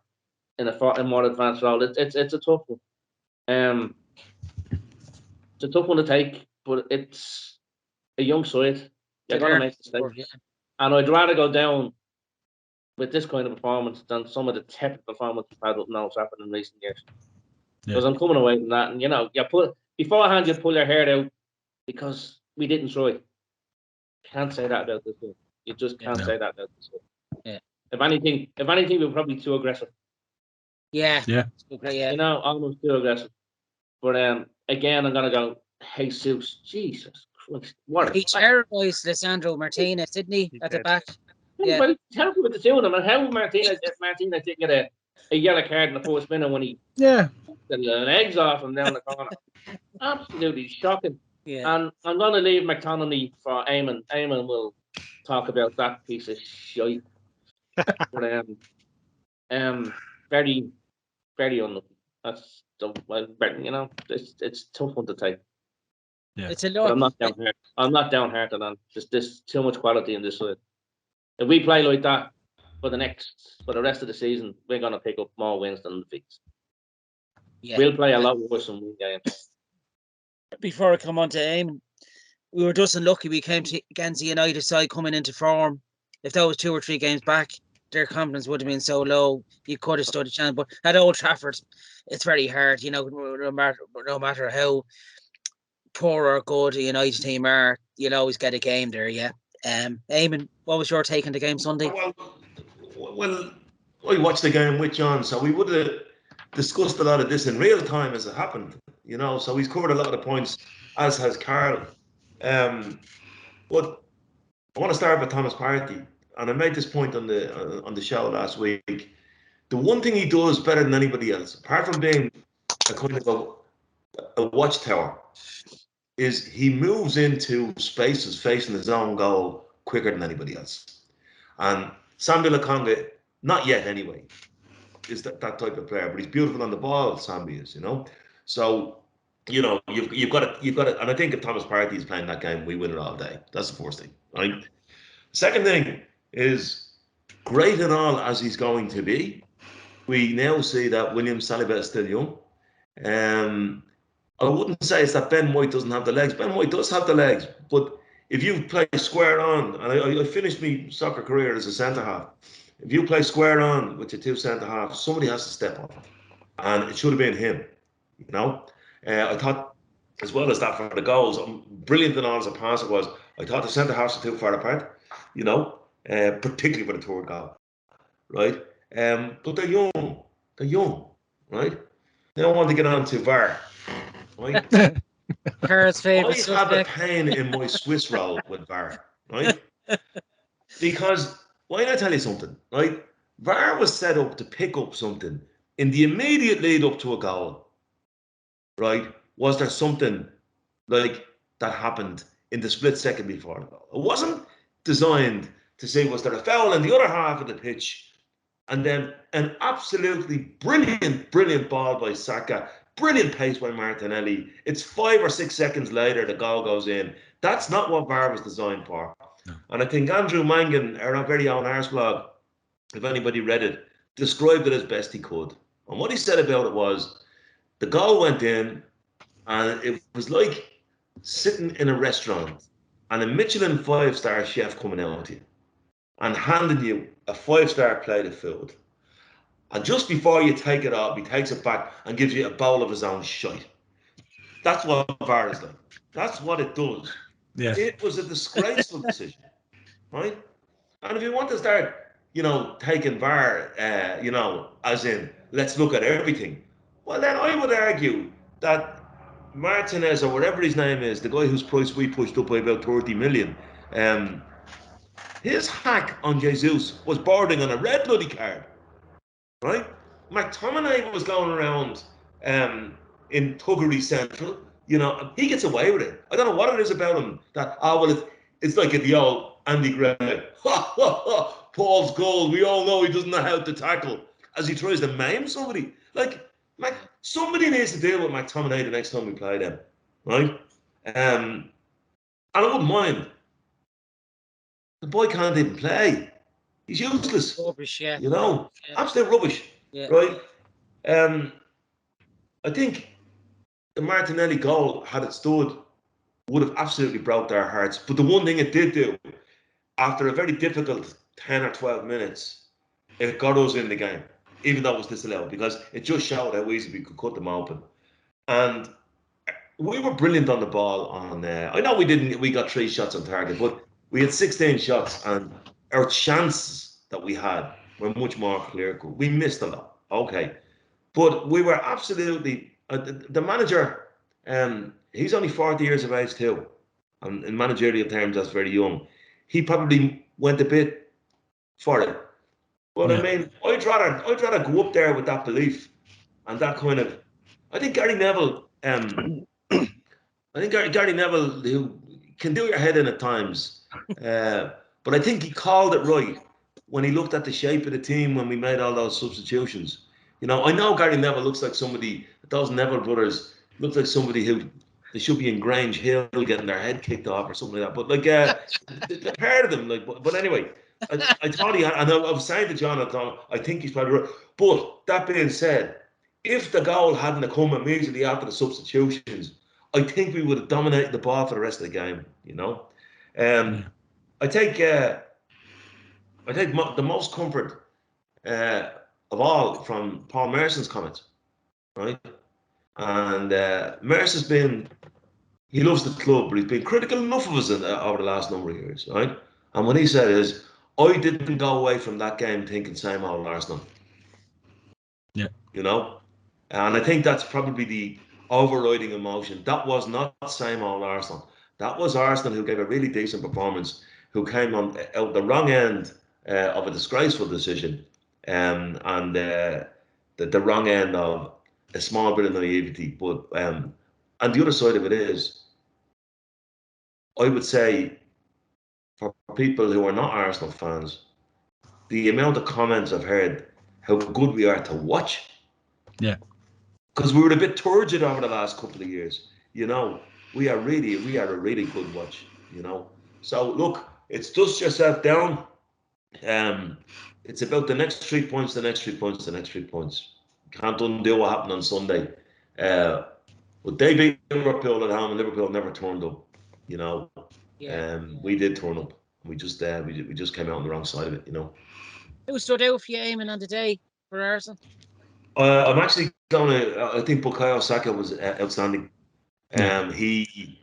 in a more advanced role. It's a tough one. It's a tough one to take, but it's a young side. You're going to make mistakes. And I'd rather go down with this kind of performance than some of the tepid performances we've had up now in recent years. Because I'm coming away from that, and beforehand you pull your hair out because we didn't try. Can't say that about this one. You just can't say that about this one. Yeah. If anything, we're probably too aggressive. Yeah. Yeah. Almost too aggressive. But again, I'm gonna go Jesus. Jesus Christ! What? He terrorised Lisandro Martinez, didn't he? At the back. Yeah. But terrible with the two of them, and how Martinez didn't get a yellow card in the first minute when he got an eggs off him down the corner. Absolutely shocking. Yeah. And I'm going to leave McTominay for Eamon. Eamon will talk about that piece of shite. But very, very unlucky. That's it's a tough one to take. Yeah. It's a lot. But I'm not downhearted on. There's too much quality in this side. If we play like that for the rest of the season, we're going to pick up more wins than defeats. Yeah. We'll play a lot worse than win games. Before I come on to Eamon, we were just unlucky we came against the United side coming into form. If that was 2 or 3 games back, their confidence would have been so low. You could have stood a chance, but at Old Trafford, it's very hard. No matter how poor or good a United team are, you'll always get a game there. Yeah. Eamon, what was your take on the game Sunday? Well, I watched the game with John, so we would have discussed a lot of this in real time as it happened. So he's covered a lot of the points, as has Carl. But I want to start with Thomas Partey, and I made this point on the show last week. The one thing he does better than anybody else, apart from being a kind of a watchtower, is he moves into spaces facing his own goal quicker than anybody else. And Sambi Lokonga, not yet anyway, is that type of player, but he's beautiful on the ball. Sambi is, So, you've got to, and I think if Thomas Partey is playing that game, we win it all day. That's the first thing, right? Second thing is, great and all as he's going to be, we now see that William Saliba is still young. I wouldn't say it's that Ben White doesn't have the legs. Ben White does have the legs, but if you play square on, and I finished my soccer career as a centre half, if you play square on with your two centre halves, somebody has to step up, and it should have been him. I thought, as well as that, for the goals, brilliant and all as a passer was, I thought the centre halves were too far apart, particularly for the third goal, right? But they're young, right? Now I want to get on to VAR, right? Carl's favourite I have a subject. pain in my Swiss roll with VAR, right? Because, why not tell you something, right? VAR was set up to pick up something in the immediate lead up to a goal, right? Was there something like that happened in the split second before the goal? It wasn't designed to say, was there a foul in the other half of the pitch? And then an absolutely brilliant ball by Saka. Brilliant pace by Martinelli. It's 5 or 6 seconds later, the goal goes in. That's not what VAR was designed for. No. And I think Andrew Mangan, our very own Arseblog, if anybody read it, described it as best he could. And what he said about it was, the goal went in, and it was like sitting in a restaurant and a Michelin 5-star chef coming out to you and handing you a 5-star plate of food. And just before you take it off, he takes it back and gives you a bowl of his own shite. That's what VAR is like. That's what it does. Yeah. It was a disgraceful decision, right? And if you want to start, taking VAR, as in, let's look at everything, well, then I would argue that Martinez, or whatever his name is, the guy whose price we pushed up by about 30 million, his hack on Jesus was bordering on a red bloody card, right? McTominay was going around in Tuggery Central, he gets away with it. I don't know what it is about him that, it's like the old Andy Gray, Paul's goal, we all know he doesn't know how to tackle, as he tries to maim somebody. Like, somebody needs to deal with McTominay the next time we play them, right? And I wouldn't mind. The boy can't even play. He's useless. Rubbish, yeah. Absolute rubbish, right? I think the Martinelli goal, had it stood, would have absolutely broke their hearts. But the one thing it did do, after a very difficult 10 or 12 minutes, it got us in the game, even though it was disallowed, because it just showed how easy we could cut them open. And we were brilliant on the ball. I know we got 3 shots on target, but we had 16 shots, and our chances that we had were much more clear-cut. We missed a lot, okay. But we were absolutely, the manager, he's only 40 years of age too. And in managerial terms, that's very young. He probably went a bit for it. But yeah. I mean, I'd rather go up there with that belief and that kind of. I think Gary Neville, who can do your head in at times, but I think he called it right when he looked at the shape of the team when we made all those substitutions. I know Gary Neville looks like somebody. Those Neville brothers looks like somebody who they should be in Grange Hill getting their head kicked off or something like that. But the pair of them, but anyway. I thought he had, and I was saying to John, I think he's probably right. But that being said, if the goal hadn't come immediately after the substitutions, I think we would have dominated the ball for the rest of the game. I take the most comfort of all from Paul Merson's comments, right? And Merson's he loves the club, but he's been critical enough of us over the last number of years, right? And what he said is, I didn't go away from that game thinking same old Arsenal. Yeah. You know? And I think that's probably the overriding emotion. That was not same old Arsenal. That was Arsenal who gave a really decent performance, who came on out the wrong end of a disgraceful decision, and the wrong end of a small bit of naivety. But and the other side of it is, I would say, for people who are not Arsenal fans, the amount of comments I've heard how good we are to watch. Yeah. Because we were a bit turgid over the last couple of years. You know, we are a really good watch, you know. So look, it's dust yourself down. It's about the next 3 points, the next 3 points, the next 3 points. Can't undo what happened on Sunday. But they beat Liverpool at home, and Liverpool never turned up. You know, we did turn up. We just came out on the wrong side of it. You know. Who stood out for you, Eamon, on the day for Arsenal? I'm actually going to. I think Bukayo Saka was outstanding. He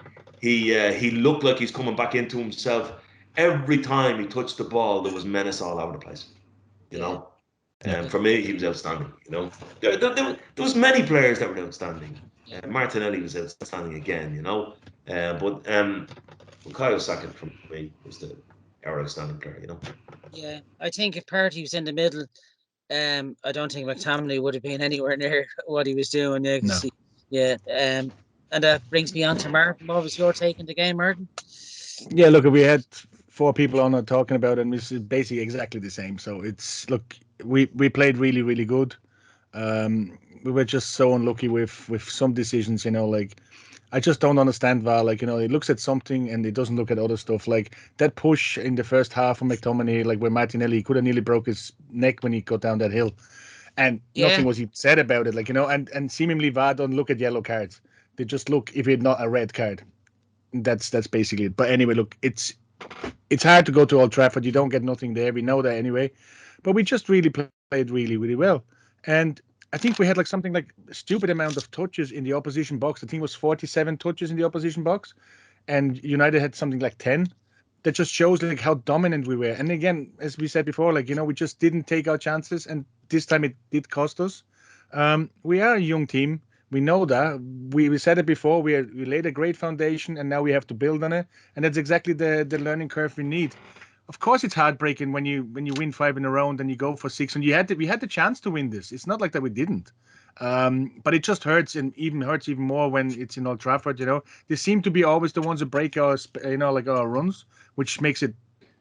looked like he's coming back into himself. Every time he touched the ball, there was menace all over the place. You know. For me, he was outstanding. You know, there was many players that were outstanding. Martinelli was outstanding again. You know, but Bukayo Saka for me was our outstanding player. You know. Yeah, I think if Partey was in the middle, I don't think McTominay would have been anywhere near what he was doing. And that brings me on to Martin. What was your take in the game, Martin? Yeah, look, we had 4 people on talking about it, and it's basically exactly the same. So it's, look, we played really, really good. We were just so unlucky with some decisions, you know, like, I just don't understand VAR. Like, you know, he looks at something and he doesn't look at other stuff. Like that push in the first half from McTominay, like where Martinelli, he could have nearly broke his neck when he got down that hill. And nothing was said about it. Like, you know, and seemingly VAR don't look at yellow cards. They just look if it's not a red card. That's basically it. But anyway, look, it's hard to go to Old Trafford. You don't get nothing there. We know that anyway. But we just really played really, really well. And I think we had like something like a stupid amount of touches in the opposition box. I think it was 47 touches in the opposition box. And United had something like 10. That just shows like how dominant we were. And again, as we said before, like, you know, we just didn't take our chances. And this time it did cost us. We are a young team. We know that. We said it before. We laid a great foundation, and now we have to build on it. And that's exactly the learning curve we need. Of course, it's heartbreaking when you win 5 in a row and then you go for 6. And we had the chance to win this. It's not like that we didn't. But it just hurts, and hurts even more when it's in Old Trafford. You know, they seem to be always the ones who break our, like our runs, which makes it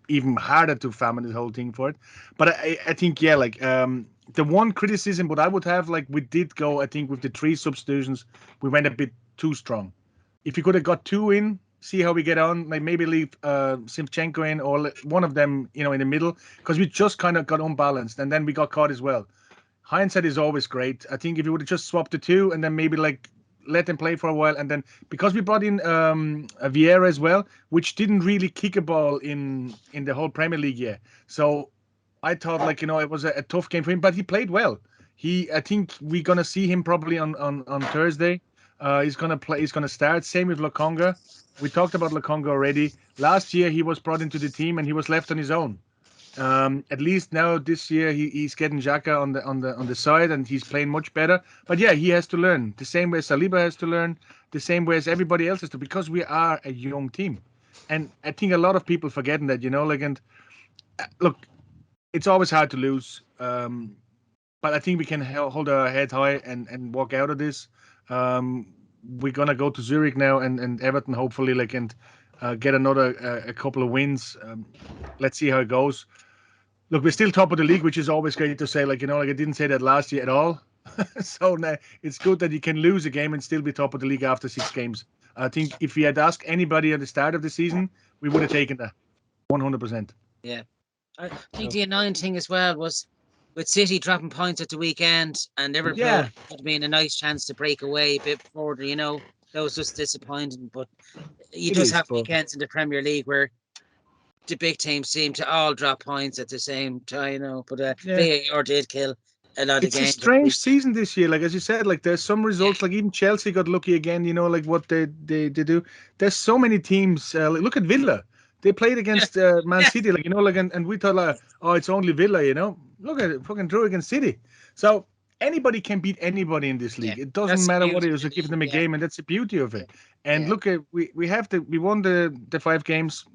even harder to famine this whole thing for it. But I think, yeah, like the one criticism what I would have, like, we did go, I think, with the 3 substitutions, we went a bit too strong. If you could have got 2 in, see how we get on, like maybe leave Simchenko in or one of them, you know, in the middle, because we just kind of got unbalanced, and then we got caught as well. Hindsight is always great. I think if you would have just swapped the 2 and then maybe like let them play for a while, and then because we brought in a Vieira as well, which didn't really kick a ball in the whole Premier League yet. So I thought, like, you know, it was a tough game for him, but he played well. I think we're gonna see him probably on Thursday. He's gonna play. He's gonna start. Same with Lokonga. We talked about Lokonga already. Last year he was brought into the team and he was left on his own. At least now this year he's getting Xhaka on the side and he's playing much better. But yeah, he has to learn the same way Saliba has to learn, the same way as everybody else has to, because we are a young team. And I think a lot of people forgetting that, you know, like, and look, it's always hard to lose. But I think we can hold our head high and walk out of this. We're gonna go to Zurich now and Everton, hopefully, like, and get another a couple of wins. Let's see how it goes. Look, we're still top of the league, which is always great to say. Like, you know, like I didn't say that last year at all. So it's good that you can lose a game and still be top of the league after 6 games. I think if we had asked anybody at the start of the season, we would have taken that 100%. Yeah, I think the annoying thing as well was with City dropping points at the weekend, and Liverpool would have been a nice chance to break away a bit further. You know, that was just disappointing. But you just have weekends in the Premier League where the big teams seem to all drop points at the same time, you know. But Yeah. VAR did kill a lot of It's a games. strange season this year. Like as you said, like there's some results. Like even Chelsea got lucky again. You know, like what they do. There's so many teams. Like, look at Villa. They played against Man Yeah. City. Like you know, like and we thought like, oh, it's only Villa. You know, look at it, fucking drew against City. So anybody can beat anybody in this league. Yeah, It doesn't that's the matter what beauty it of is. the To give league, them a yeah. game, and that's the beauty of it. And Yeah. look at we won the 5 games.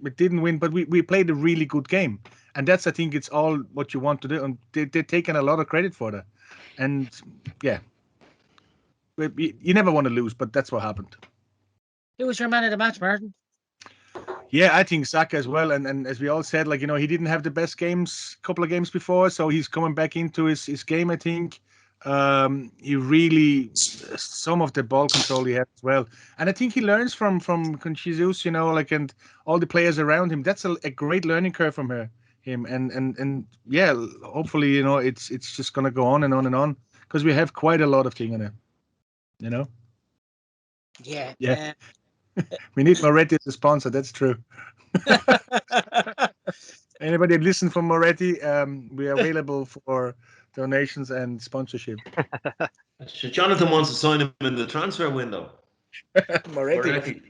We didn't win, but we played a really good game. And that's I think it's all what you want to do. And they're taking a lot of credit for that. And yeah, you never want to lose, but that's what happened. Who was your man of the match, Martin? Yeah, I think Saka as well. And as we all said, like, you know, he didn't have the best couple of games before. So he's coming back into his game, I think. He really, some of the ball control he has as well. And I think he learns from Jesus, you know, like, and all the players around him. That's a great learning curve from him. And yeah, hopefully, you know, it's just going to go on and on and on because we have quite a lot of things in it, you know? Yeah. Yeah. We need Moretti as a sponsor. That's true. Anybody listen from Moretti? We are available for donations and sponsorship. Jonathan wants to sign him in the transfer window. Moretti.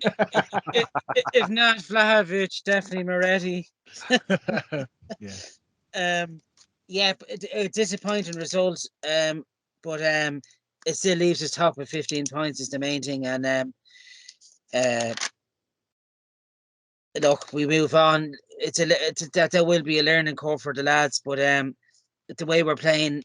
If not Vlahovic, definitely Moretti. Yeah. Yeah, a disappointing result. But it still leaves us top with 15 points is the main thing. And look, we move on. That there will be a learning curve for the lads, but the way we're playing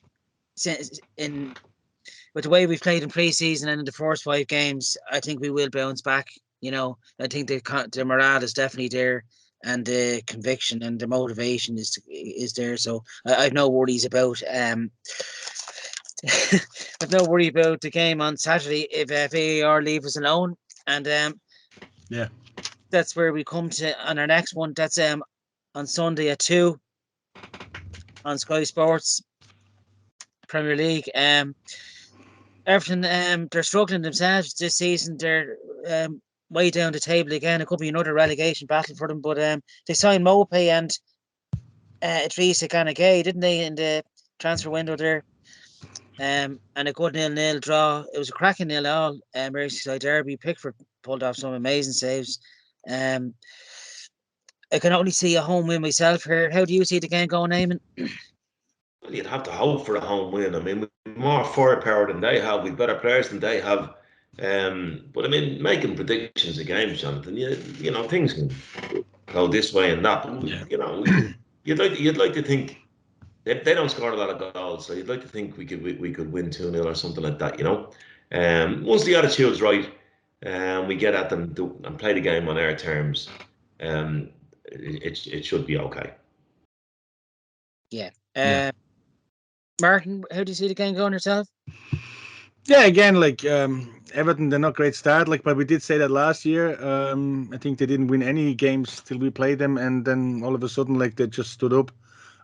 with the way we've played in pre-season and in the first 5 games, I think we will bounce back. You know, I think the morale is definitely there, and the conviction and the motivation is there. So I've no worries about I've no worry about the game on Saturday if VAR leave us alone. And yeah, that's where we come to on our next one. That's on Sunday at 2 on Sky Sports, Premier League. Everton, they're struggling themselves this season. They're way down the table again. It could be another relegation battle for them. But they signed Mopey and Idrissa Gana Gueye, didn't they, in the transfer window there? And a good 0-0 draw. It was a cracking 0-0. Merseyside derby. Pickford pulled off some amazing saves. I can only see a home win myself here. How do you see the game going, Eamon? Well, you'd have to hope for a home win. I mean, we've more firepower than they have. We've better players than they have. But I mean, making predictions of games, Jonathan, you know, things can go this way and that. But Yeah. you know, you'd like to think they don't score a lot of goals, so you'd like to think we could win 2-0 or something like that. You know, once the attitude's right, we get at them and play the game on our terms. It should be okay. Yeah. Martin, how do you see the game going yourself? Yeah, again, like Everton, they're not great start. Like, but we did say that last year. I think they didn't win any games till we played them, and then all of a sudden, like they just stood up.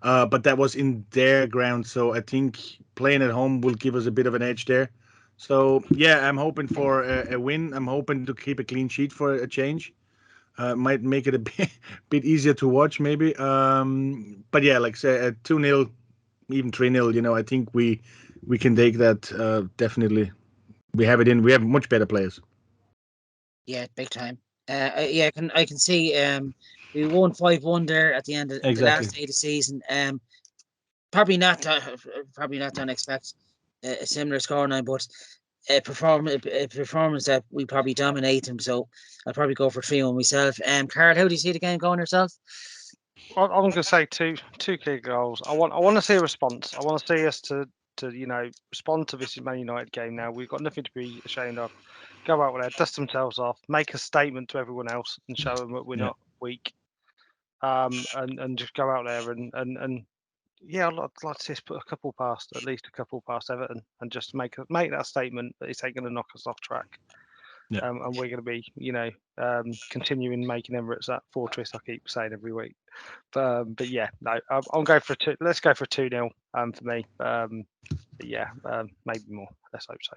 But that was in their ground, so I think playing at home will give us a bit of an edge there. So yeah, I'm hoping for a win. I'm hoping to keep a clean sheet for a change. Might make it a bit easier to watch, maybe. But yeah, like say 2-0, even 3-0. You know, I think we can take that definitely. We have it in. We have much better players. Yeah, big time. Yeah, I can see. We won 5-1 there at the end of the last day of the season. Probably not. Don't expect a similar scoreline, but a performance that we probably dominate them. So I'll probably go for 3-1 myself. Carl, how do you see the game going yourself? I'm going to say two key goals. I want to see a response. I want to see us to respond to this Man United game. Now we've got nothing to be ashamed of. Go out there, dust themselves off, make a statement to everyone else, and show them that we're not weak. And just go out there and yeah, I'd like to see us put at least a couple past Everton, and just make that statement that it's ain't going to knock us off track. Yeah. And we're going to be, continuing making Emirates that fortress I keep saying every week. But yeah, no, I'll go for 2. Let's go for 2-0 for me. But yeah, maybe more. Let's hope so.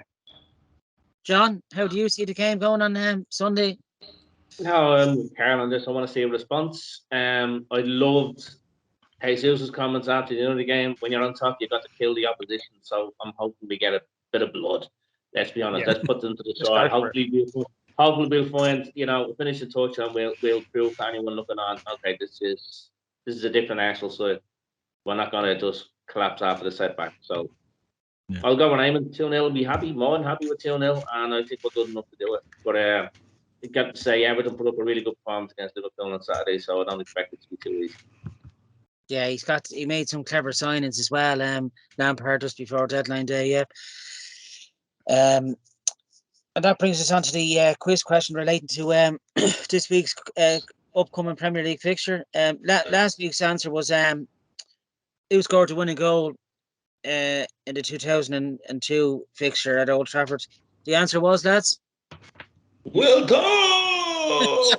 John, how do you see the game going on Sunday? No, Carol, on this, I want to see a response. I loved Jesus' comments after the end of the game. When you're on top, you've got to kill the opposition. So I'm hoping we get a bit of blood. Let's be honest. Yeah. Let's put them to the Let's side. go for it. Hopefully we'll find, finish the touch, and we'll prove to anyone looking on, okay, this is a different Arsenal side. We're not going to just collapse after the setback. So Yeah. I'll go with Eamon 2-0 and be happy, more than happy with 2-0, and I think we're good enough to do it. But I got to say, Everton put up a really good performance against Liverpool on Saturday, so I don't expect it to be too easy. Yeah, he made some clever signings as well. Lampard just before deadline day. Yeah. And that brings us on to the quiz question relating to this week's upcoming Premier League fixture. Last week's answer was who scored the winning goal in the 2002 fixture at Old Trafford. The answer was, lads, Will go!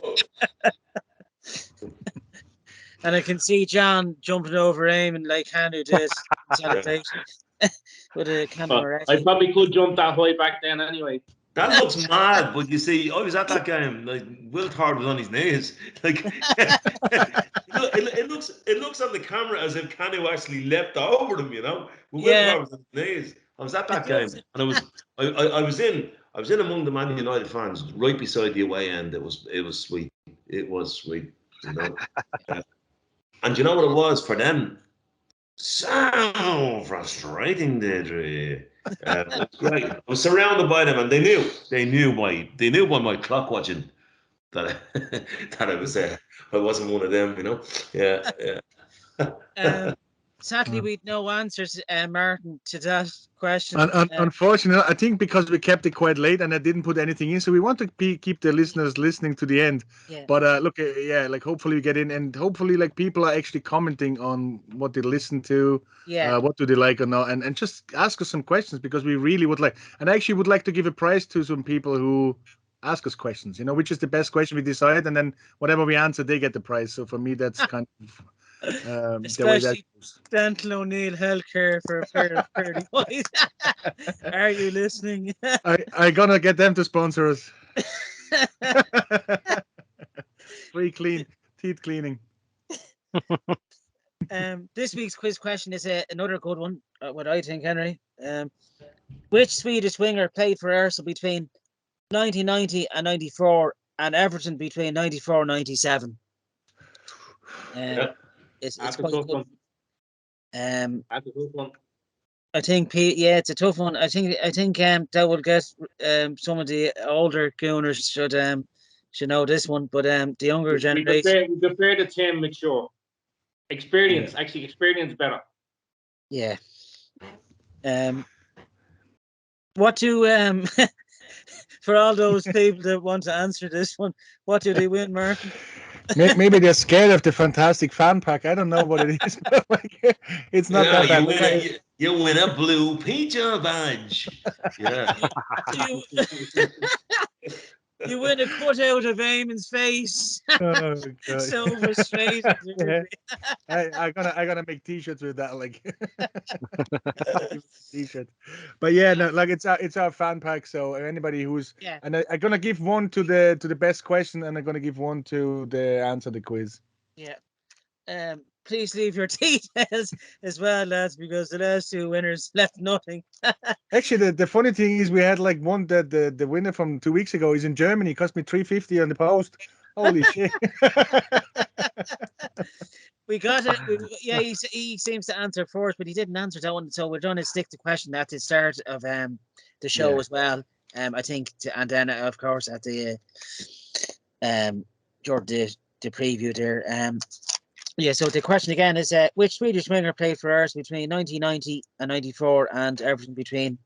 and I can see John jumping over Eamon like Hanu did celebration with a camera. I probably could jump that high back then anyway. That looks mad, but you see, I was at that game. Like Will Tard was on his knees. Like it looks on the camera as if Canu actually leapt over them. But Will Tard was on his knees. I was at that game, and I was in among the Man United fans, right beside the away end. It was sweet. It was sweet. And you know what it was for them? So frustrating, Deirdre. It was great. I was surrounded by them, and they knew by my clock watching that I wasn't one of them. Yeah. Sadly, we'd no answers, Martin, to that question. Unfortunately, I think because we kept it quite late and I didn't put anything in, so we want to keep the listeners listening to the end. Yeah. But look, like hopefully we get in, and hopefully like people are actually commenting on what they listen to, what do they like or not, and just ask us some questions, because we really would like, and I actually would like to give a prize to some people who ask us questions. Which is the best question we decide, and then whatever we answer, they get the prize. So for me, that's kind of. Especially Dental O'Neill Healthcare for a pair of 30 boys. Are you listening? I gonna get them to sponsor us. Free teeth cleaning. This week's quiz question is another good one. What I think, Henry. Which Swedish winger played for Arsenal between 1990 and 94, and Everton between 94 and 97? It's quite a good one. That's a good one. I think, it's a tough one. I think that will get some of the older gooners should know this one, but the younger generation. We prefer the team mature. Experience, actually, experience better. Yeah. What do for all those people that want to answer this one, what do they win, Martin? Maybe they're scared of the fantastic fan pack. I don't know what it is, but it's not that bad. You win a blue pizza badge. Yeah. You win a cutout of Eamon's face. Oh, God. So frustrated. I gotta make t-shirts with that, like t-shirt. But yeah, no, like it's our fan pack. So anybody who's and I'm gonna give one to the best question, and I'm gonna give one to the answer the quiz. Yeah. Please leave your details as well, lads, because the last two winners left nothing. Actually, the funny thing is we had like one that the winner from 2 weeks ago is in Germany. It cost me $3.50 on the post. Holy shit. We got it. He seems to answer first, but he didn't answer that one. So we're going to stick to question at the start of the show as well. I think, and then of course at the the preview there. So the question again is, which Swedish winger played for Arsenal between 1990 and 94, and Everton between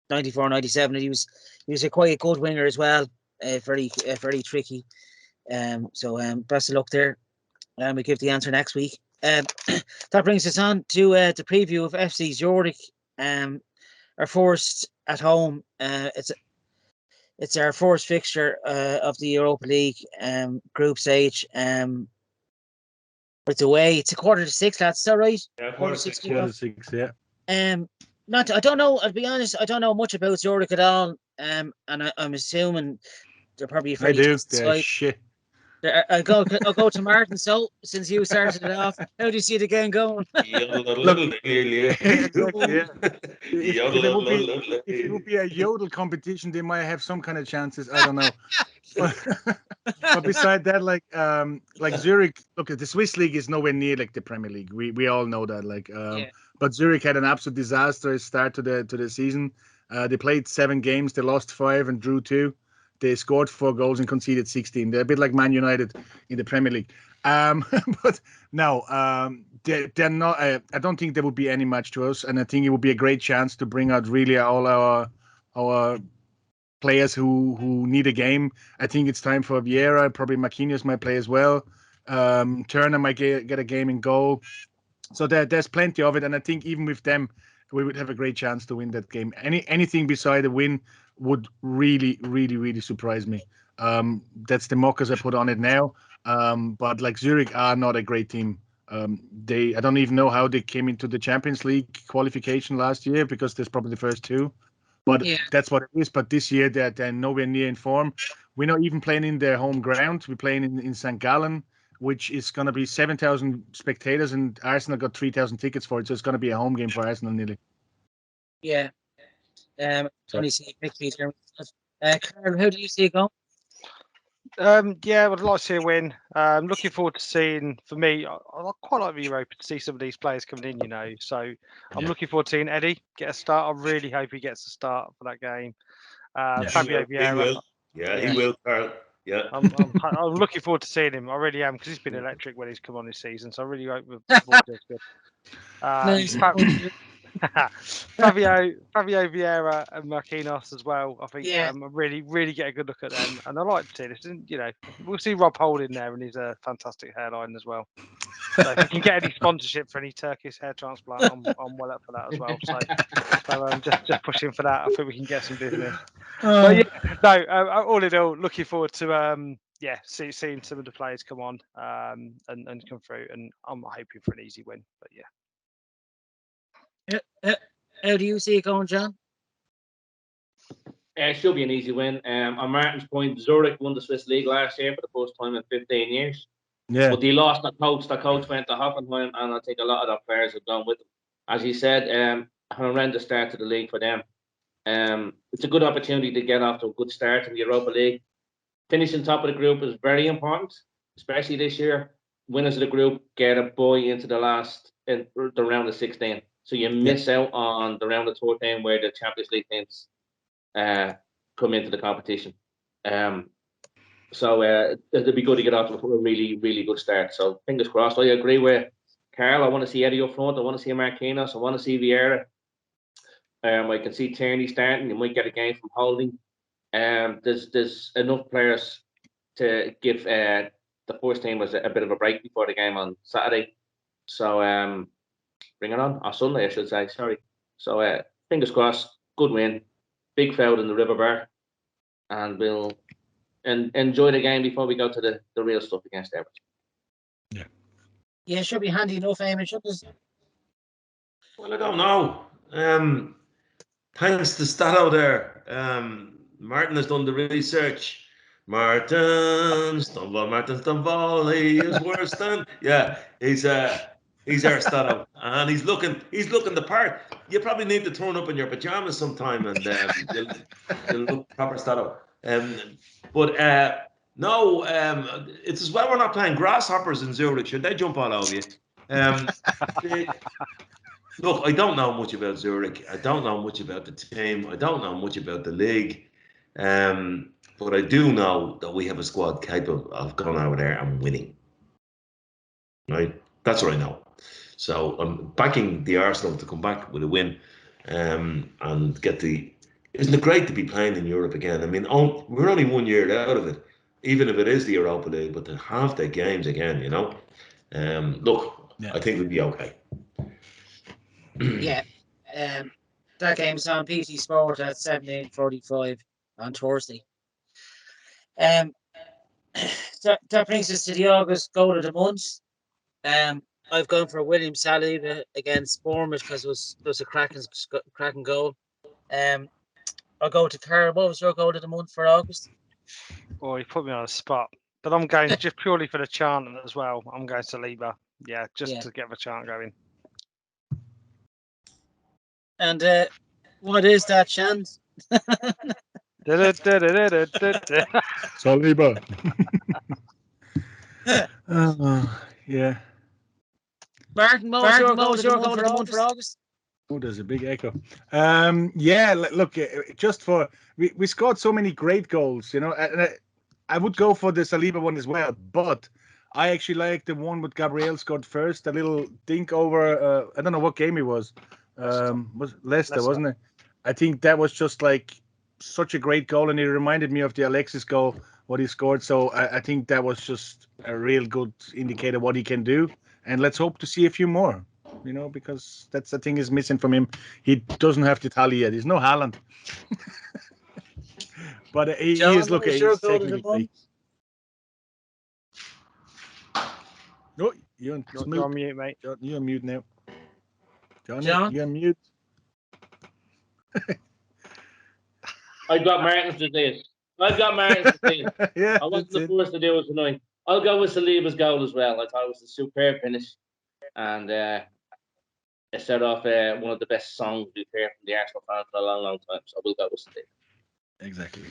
94 and 97? And he was quite a good winger as well, very tricky. So best of luck there. We give the answer next week. That brings us on to the preview of FC Zurich. Our first at home. It's our first fixture of the Europa League group stage. It's away. It's 5:45, lads. Is that right? Yeah, 5:46. Yeah. I don't know. I'll be honest. I don't know much about Zurich at all. And I'm assuming they're probably a I fairly do. decent They're side. shit. I'll go to Martin. So, since you started it off, how do you see the game going? Exactly. Yeah. If it would be a yodel competition, they might have some kind of chances. I don't know. But beside that, like Zurich, look, the Swiss league is nowhere near like the Premier League. We all know that. But Zurich had an absolute disastrous start to the season. They played 7 games, they lost 5 and drew 2. They scored 4 goals and conceded 16. They're a bit like Man United in the Premier League. But no, they're not. I don't think there would be any match to us, and I think it would be a great chance to bring out really all our players who need a game. I think it's time for Vieira. Probably Marquinhos might play as well. Turner might get a game in goal. So there's plenty of it, and I think even with them, we would have a great chance to win that game. Anything beside a win would really, really, really surprise me. That's the mockers I put on it now. But like Zurich are not a great team. I don't even know how they came into the Champions League qualification last year, because there's probably the first 2. But that's what it is. But this year they're nowhere near in form. We're not even playing in their home ground. We're playing in St. Gallen, which is going to be 7,000 spectators, and Arsenal got 3,000 tickets for it. So it's going to be a home game for Arsenal nearly. Yeah. Only see a picture. Carl, how do you see it going? Yeah, I'd like to see a win. Looking forward to seeing. For me, I quite like the Europa to see some of these players coming in. So I'm looking forward to seeing Eddie get a start. I really hope he gets a start for that game. Fabio Vieira. He will. Yeah, he will, Carl. Yeah. I'm looking forward to seeing him. I really am, because he's been electric when he's come on this season. So I really hope the boy does good. Nice. Fabio Vieira and Marquinhos as well. I think Yeah. I really get a good look at them, and I like to see this. And we'll see Rob Holding there, and he's a fantastic hairline as well. So if you can get any sponsorship for any Turkish hair transplant, I'm well up for that as well. So just pushing for that. I think we can get some business. But yeah, no, all in all, looking forward to seeing some of the players come on and come through, and I'm hoping for an easy win. But yeah. How do you see it going, John? It should be an easy win. On Martin's point, Zurich won the Swiss League last year for the first time in 15 years. Yeah. But they lost the coach. The coach went to Hoffenheim, and I think a lot of the players have gone with him. As he said, a horrendous start to the league for them. It's a good opportunity to get off to a good start in the Europa League. Finishing top of the group is very important, especially this year. Winners of the group get a bye into the round of 16. So you miss out on the round of 14 where the Champions League teams come into the competition. So it'd be good to get off to a really, really good start. So fingers crossed. I agree with Carl. I want to see Eddie up front. I want to see Marquinhos. I want to see Vieira. I can see Tierney starting. You might get a game from Holding. There's enough players to give the first team was a bit of a break before the game on Saturday. So bring it on Sunday, I should say. Sorry. So fingers crossed. Good win. Big crowd in the River Bar, and we'll enjoy the game before we go to the real stuff against Everton. Yeah, it should be handy enough, Eamon, shouldn't it? Well, I don't know. Thanks to Stato there. Martin has done the research. Martin Stumble, he is worse than. Yeah, he's our Stato, and he's looking the part. You probably need to turn up in your pajamas sometime, and you'll look proper Stato. No, it's as well we're not playing grasshoppers in Zurich. Should they jump all over you? Look, I don't know much about Zurich. I don't know much about the team. I don't know much about the league. But I do know that we have a squad capable of going over there and winning. Right? That's what I know. So I'm backing the Arsenal to come back with a win and get the... Isn't it great to be playing in Europe again? I mean, we're only 1 year out of it, even if it is the Europa League, but to have the games again, I think we'll be okay. Yeah. That game's on PT Sport at 17:45 on Thursday. That brings us to the August goal of the month. I've gone for William Saliba against Bournemouth because it was a cracking goal. I'll go to Carl. What was your goal of the month for August? Oh, you put me on a spot. But I'm going just purely for the chant as well. I'm going Saliba. Yeah, just to get the chant going. And what is that chant? Saliba. Yeah. Martin, what was your goal of the month for August? Oh, there's a big echo. Look, just for we scored so many great goals, and I would go for the Saliba one as well, but I actually like the one with Gabriel scored first, a little dink over. I don't know what game it was. Was Leicester, wasn't it? I think that was just like such a great goal, and it reminded me of the Alexis goal, what he scored. So I think that was just a real good indicator what he can do, and let's hope to see a few more. Because that's the thing is missing from him. He doesn't have the tally yet. He's no Haaland. But he is looking. He's technically. No, you're on mute, mate. John, you're on mute now. John? You're on mute. I got Martin's disease. Yeah. I wasn't the first to do it tonight. I'll go with Saliba's goal as well. I thought it was a superb finish. And it set off one of the best songs we've heard from the Arsenal fans for a long, long time. So we'll go with Saliba. Exactly.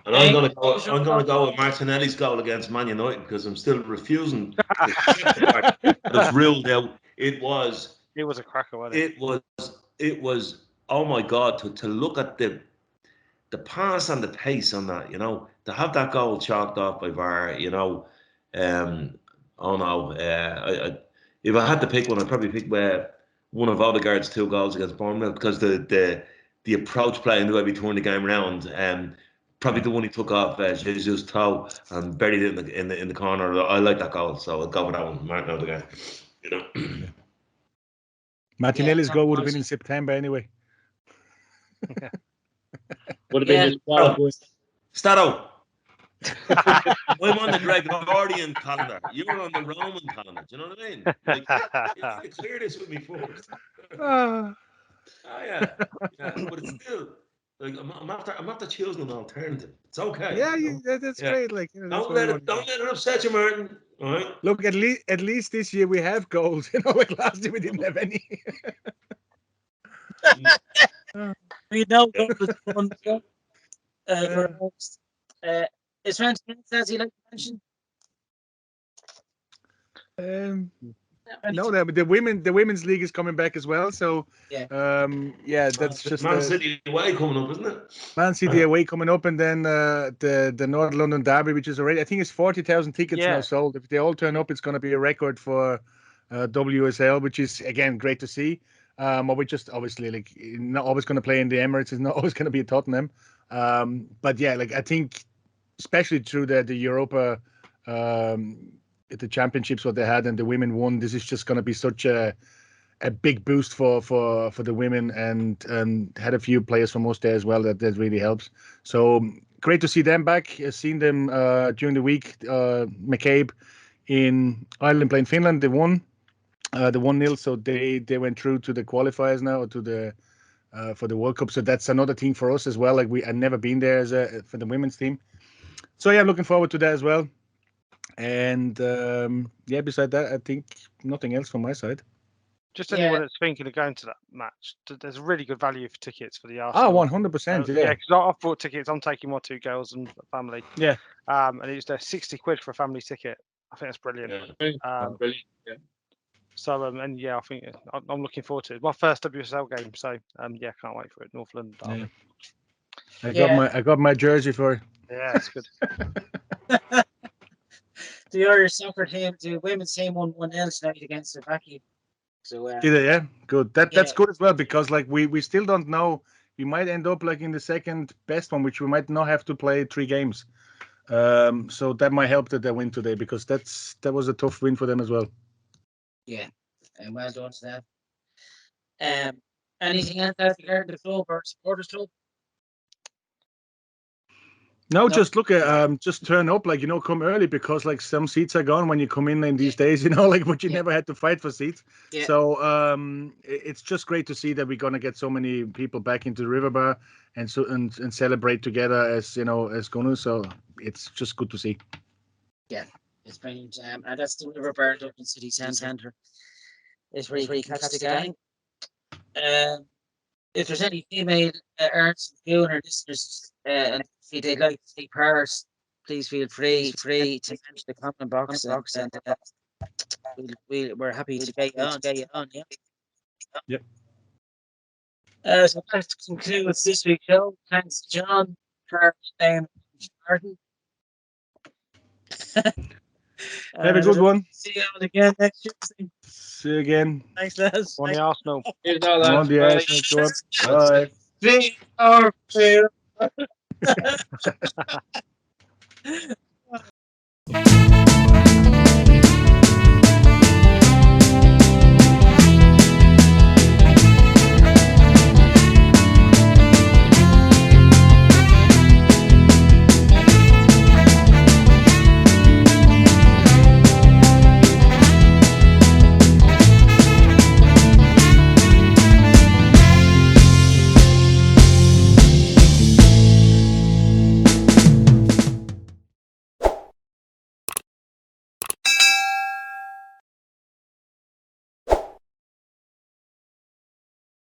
And I'm gonna go with Martinelli's goal against Man United because I'm still refusing to accept the fact that it's ruled out. It was a cracker, wasn't it? It was oh my God, to look at the pass and the pace on that, to have that goal chalked off by VAR, oh no, if I had to pick one, I'd probably pick one of Odegaard's 2 goals against Bournemouth because the approach play and the way we turned the game around, probably the one he took off Jesus' toe and buried it in the corner. I like that goal, so I'll go with that one, Martin Odegaard. Martinelli's goal would have been in September anyway. Would have been just Stato. I'm on the Gregorian calendar. You're on the Roman calendar. Do you know what I mean? Like, you need to clear this with me first. Oh yeah. But it's still like I'm after choosing an alternative. It's okay. Yeah, that's great. Like, don't let it upset you, Martin. All right. Look, at least this year we have goals. Like last year we didn't have any. We know goals fun for August. Is there anything else you'd like to mention? No, the women's league is coming back as well. So that's just Man City away coming up, isn't it? Man City away coming up, and then the North London Derby, which is already, I think it's 40,000 tickets now sold. If they all turn up, it's going to be a record for WSL, which is again great to see. But we just obviously not always going to play in the Emirates. It's not always going to be a Tottenham. But yeah, I think especially through the Europa. The championships what they had and the women won, this is just going to be such a big boost for the women, and had a few players from us there as well that really helps. So great to see them back. I've seen them during the week. McCabe in Ireland playing Finland, they won the 1-0, so they went through to the qualifiers now, to the for the World Cup. So that's another thing for us as well. Like I've never been there for the women's team, so yeah, looking forward to that as well. And beside that, I think nothing else from my side. Just anyone that's thinking of going to that match, there's really good value for tickets for the Arsenal. 100%. Yeah, because I've bought tickets. I'm taking my 2 girls and family. Yeah. And it's £60 for a family ticket. I think that's brilliant. Brilliant. Yeah. So and I think I'm looking forward to it. My first WSL game. So can't wait for it. North London Derby. Yeah. I got my jersey for it. Yeah, it's good. The Irish soccer team, the women's team won 1-0 tonight against Slovakia. So yeah, good. That's good as well, because we still don't know. We might end up in the second best one, which we might not have to play 3 games. So that might help that they win today, because that was a tough win for them as well. Yeah, and well done to that. Anything else regarding the club or supporters club? No, just look at just turn up, like, come early, because like some seats are gone when you come in these days, like, but you never had to fight for seats. Yeah. So it's just great to see that we're gonna get so many people back into the River Bar and celebrate together as as Gunners. So it's just good to see. Yeah, it's brilliant. And that's the River Bar, Dublin City Centre. It's where you can catch the gang. If there's any female Arsenal Gooner listeners and if they'd like to take part, please feel free to mention the comment box, and we're happy to get you on. Yeah. Yep. So that concludes this week's show. Thanks, John, for Martin. Have a good one. See you all again next Tuesday. See you again. Thanks, lads. On the Arsenal. Here's all On that. the Bye. Arsenal Club. Bye. 3 or 2.